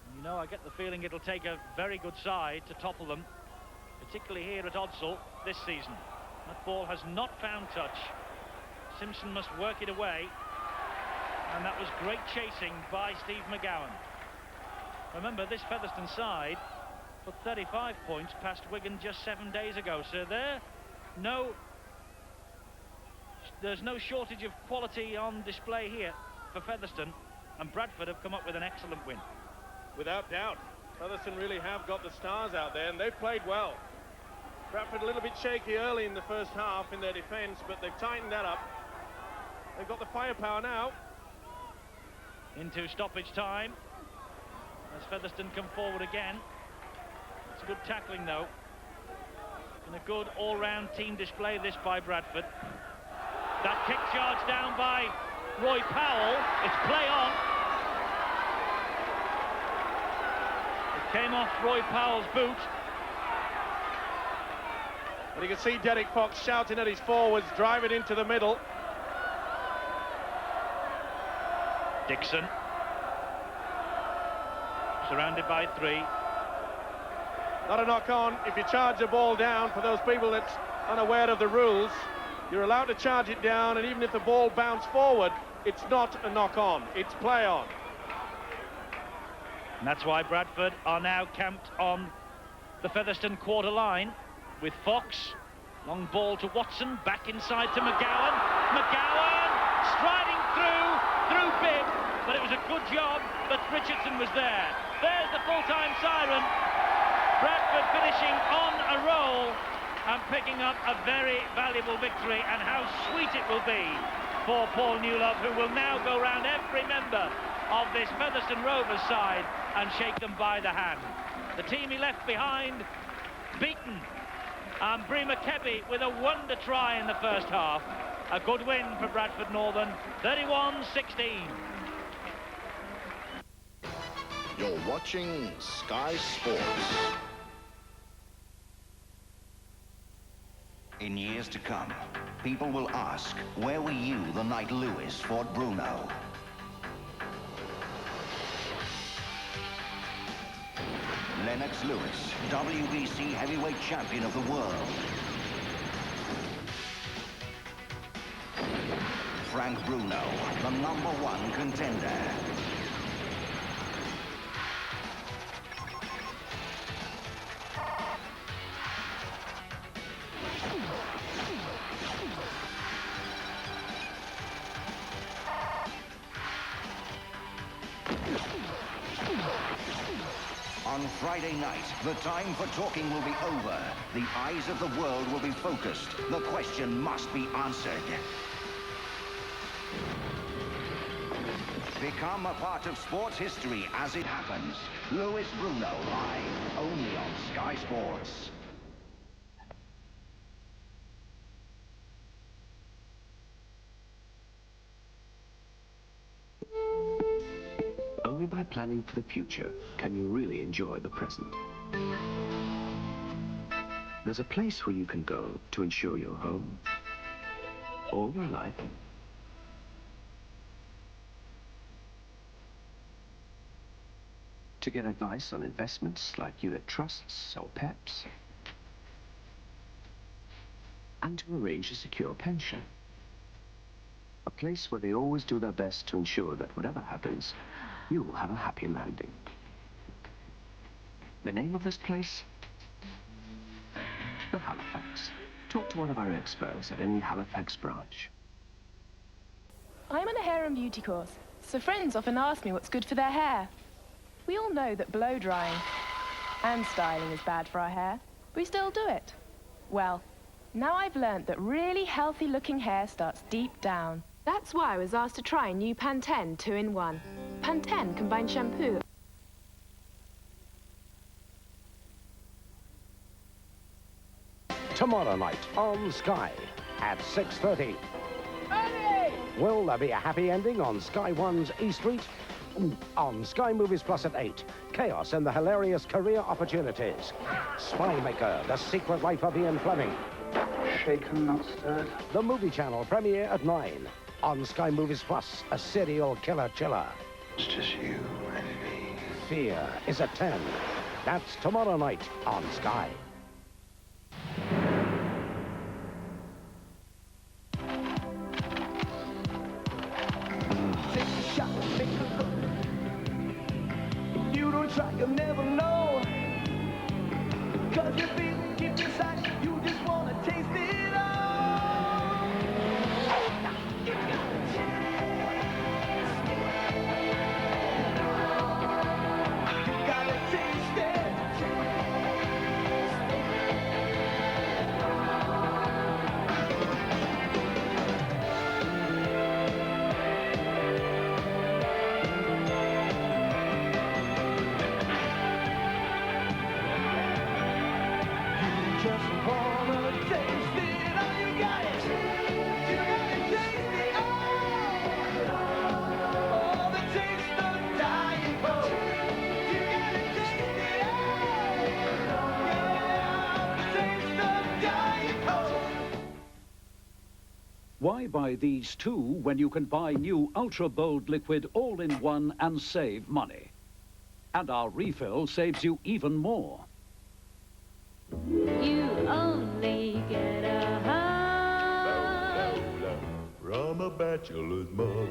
And you know, I get the feeling it'll take a very good side to topple them, particularly here at Odsal this season. That ball has not found touch. Simpson must work it away. And that was great chasing by Steve McGowan. Remember, this Featherstone side put 35 points past Wigan just 7 days ago. So there's no shortage of quality on display here for Featherstone. And Bradford have come up with an excellent win. Without doubt. Featherstone really have got the stars out there, and they've played well. Bradford a little bit shaky early in the first half in their defence, but they've tightened that up. They've got the firepower now. Into stoppage time as Featherstone come forward again. It's good tackling, though, and a good all-round team display this by Bradford. That kick charge down by Roy Powell. It's play on. It came off Roy Powell's boot. But you can see Derek Fox shouting at his forwards, drive it into the middle. Dixon, surrounded by 3. Not a knock-on. If you charge the ball down, for those people that's unaware of the rules, you're allowed to charge it down, and even if the ball bounced forward, it's not a knock-on, it's play on. And that's why Bradford are now camped on the Featherstone quarter line with Fox. Long ball to Watson, back inside to McGowan. McGowan striding through Bibb, but it was a good job that Richardson was there. There's the full-time siren. Bradford finishing on a roll and picking up a very valuable victory, and how sweet it will be for Paul Newlove, who will now go round every member of this Featherstone Rovers side and shake them by the hand. The team he left behind, beaten And Brima Kepi with a wonder try in the first half. A good win for Bradford Northern, 31-16. You're watching Sky Sports. In years to come, people will ask, where were you the night Lewis fought Bruno? Lennox Lewis, WBC heavyweight champion of the world. Frank Bruno, the #1 contender. On Friday night, the time for talking will be over. The eyes of the world will be focused. The question must be answered. Become a part of sports history as it happens. Lewis Bruno live, only on Sky Sports. Only by planning for the future can you really enjoy the present. There's a place where you can go to ensure your home, all your life. To get advice on investments like unit trusts or PEPs. And to arrange a secure pension. A place where they always do their best to ensure that whatever happens, you will have a happy landing. The name of this place? The Halifax. Talk to one of our experts at any Halifax branch. I'm on a hair and beauty course, so friends often ask me what's good for their hair. We all know that blow drying and styling is bad for our hair, but we still do it. Well, now I've learnt that really healthy looking hair starts deep down. That's why I was asked to try new Pantene 2-in-1. Pantene combines shampoo. Tomorrow night on Sky at 6:30. Will there be a happy ending on Sky One's E Street? On Sky Movies Plus at 8, Chaos and the Hilarious Career Opportunities. Spymaker, The Secret Life of Ian Fleming. Shaken, not stirred. The Movie Channel premiere at 9. On Sky Movies Plus, A Serial Killer Chiller. It's just you and me. Fear is at 10. That's tomorrow night on Sky. Take a shot, take a look. If you don't try, you'll never know. Cause you feel it deep inside, you just wanna taste it all. You gotta taste it. You gotta taste it. Just wanna taste it, oh, you got it. You gotta taste it, oh, the taste of Diet Coke. You gotta taste it, yeah, the taste of Diet Coke. Why buy these two when you can buy new Ultra Bold Liquid all-in-one and save money? And our refill saves you even more. You only get a hug from a bachelor's mug.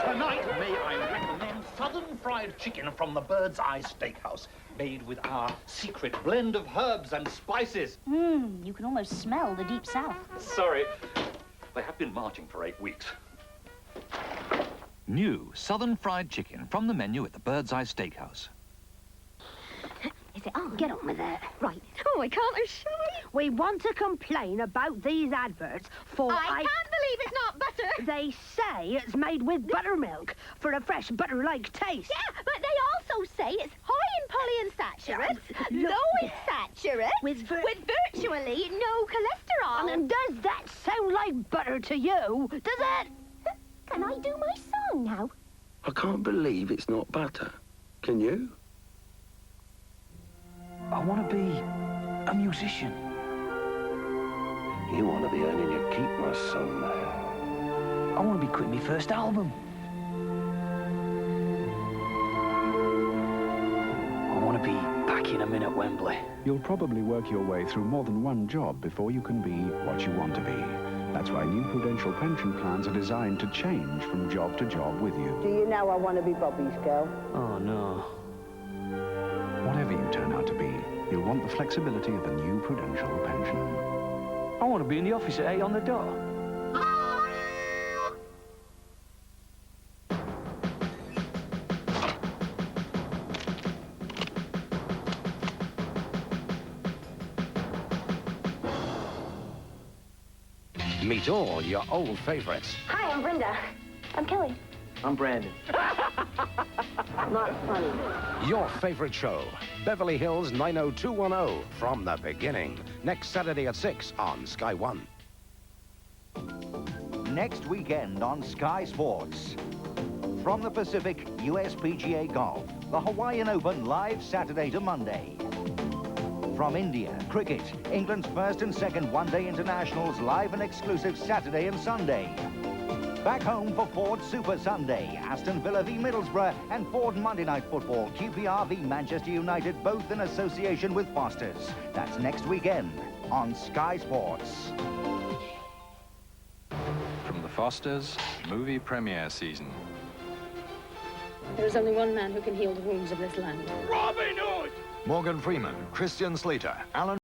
Tonight, may I recommend southern fried chicken from the Bird's Eye Steakhouse, made with our secret blend of herbs and spices. You can almost smell the deep south. Sorry, they have been marching for 8 weeks. New southern fried chicken from the menu at the Bird's Eye Steakhouse. Is it on? Get on with it. Right. Oh, I can't, I'm shy. We want to complain about these adverts for... I can't believe it's not butter! They say it's made with buttermilk for a fresh butter-like taste. Yeah, but they also say it's high in polyunsaturates, low in saturates, with virtually no cholesterol. And does that sound like butter to you? Does it? Can I do my song now? I can't believe it's not butter. Can you? I want to be a musician. You want to be earning your keep, my son, now. I want to be quitting my first album. I want to be back in a minute at Wembley. You'll probably work your way through more than one job before you can be what you want to be. That's why new Prudential pension plans are designed to change from job to job with you. Do you know I want to be Bobby's girl? Oh, no. Whatever you turn out to be, you'll want the flexibility of a new Prudential pension. I want to be in the office at 8 on the dot. Meet all your old favorites. Hi, I'm Brenda. I'm Kelly. I'm Brandon. Not funny. Your favorite show, Beverly Hills 90210, from the beginning. Next Saturday at 6 on Sky One. Next weekend on Sky Sports. From the Pacific, USPGA Golf. The Hawaiian Open live Saturday to Monday. From India, cricket. England's first and second one-day internationals live and exclusive Saturday and Sunday. Back home for Ford Super Sunday, Aston Villa v Middlesbrough, and Ford Monday Night Football, QPR v Manchester United, both in association with Foster's. That's next weekend on Sky Sports. From the Fosters, movie premiere season. There is only one man who can heal the wounds of this land. Robin Hood! Morgan Freeman, Christian Slater, Alan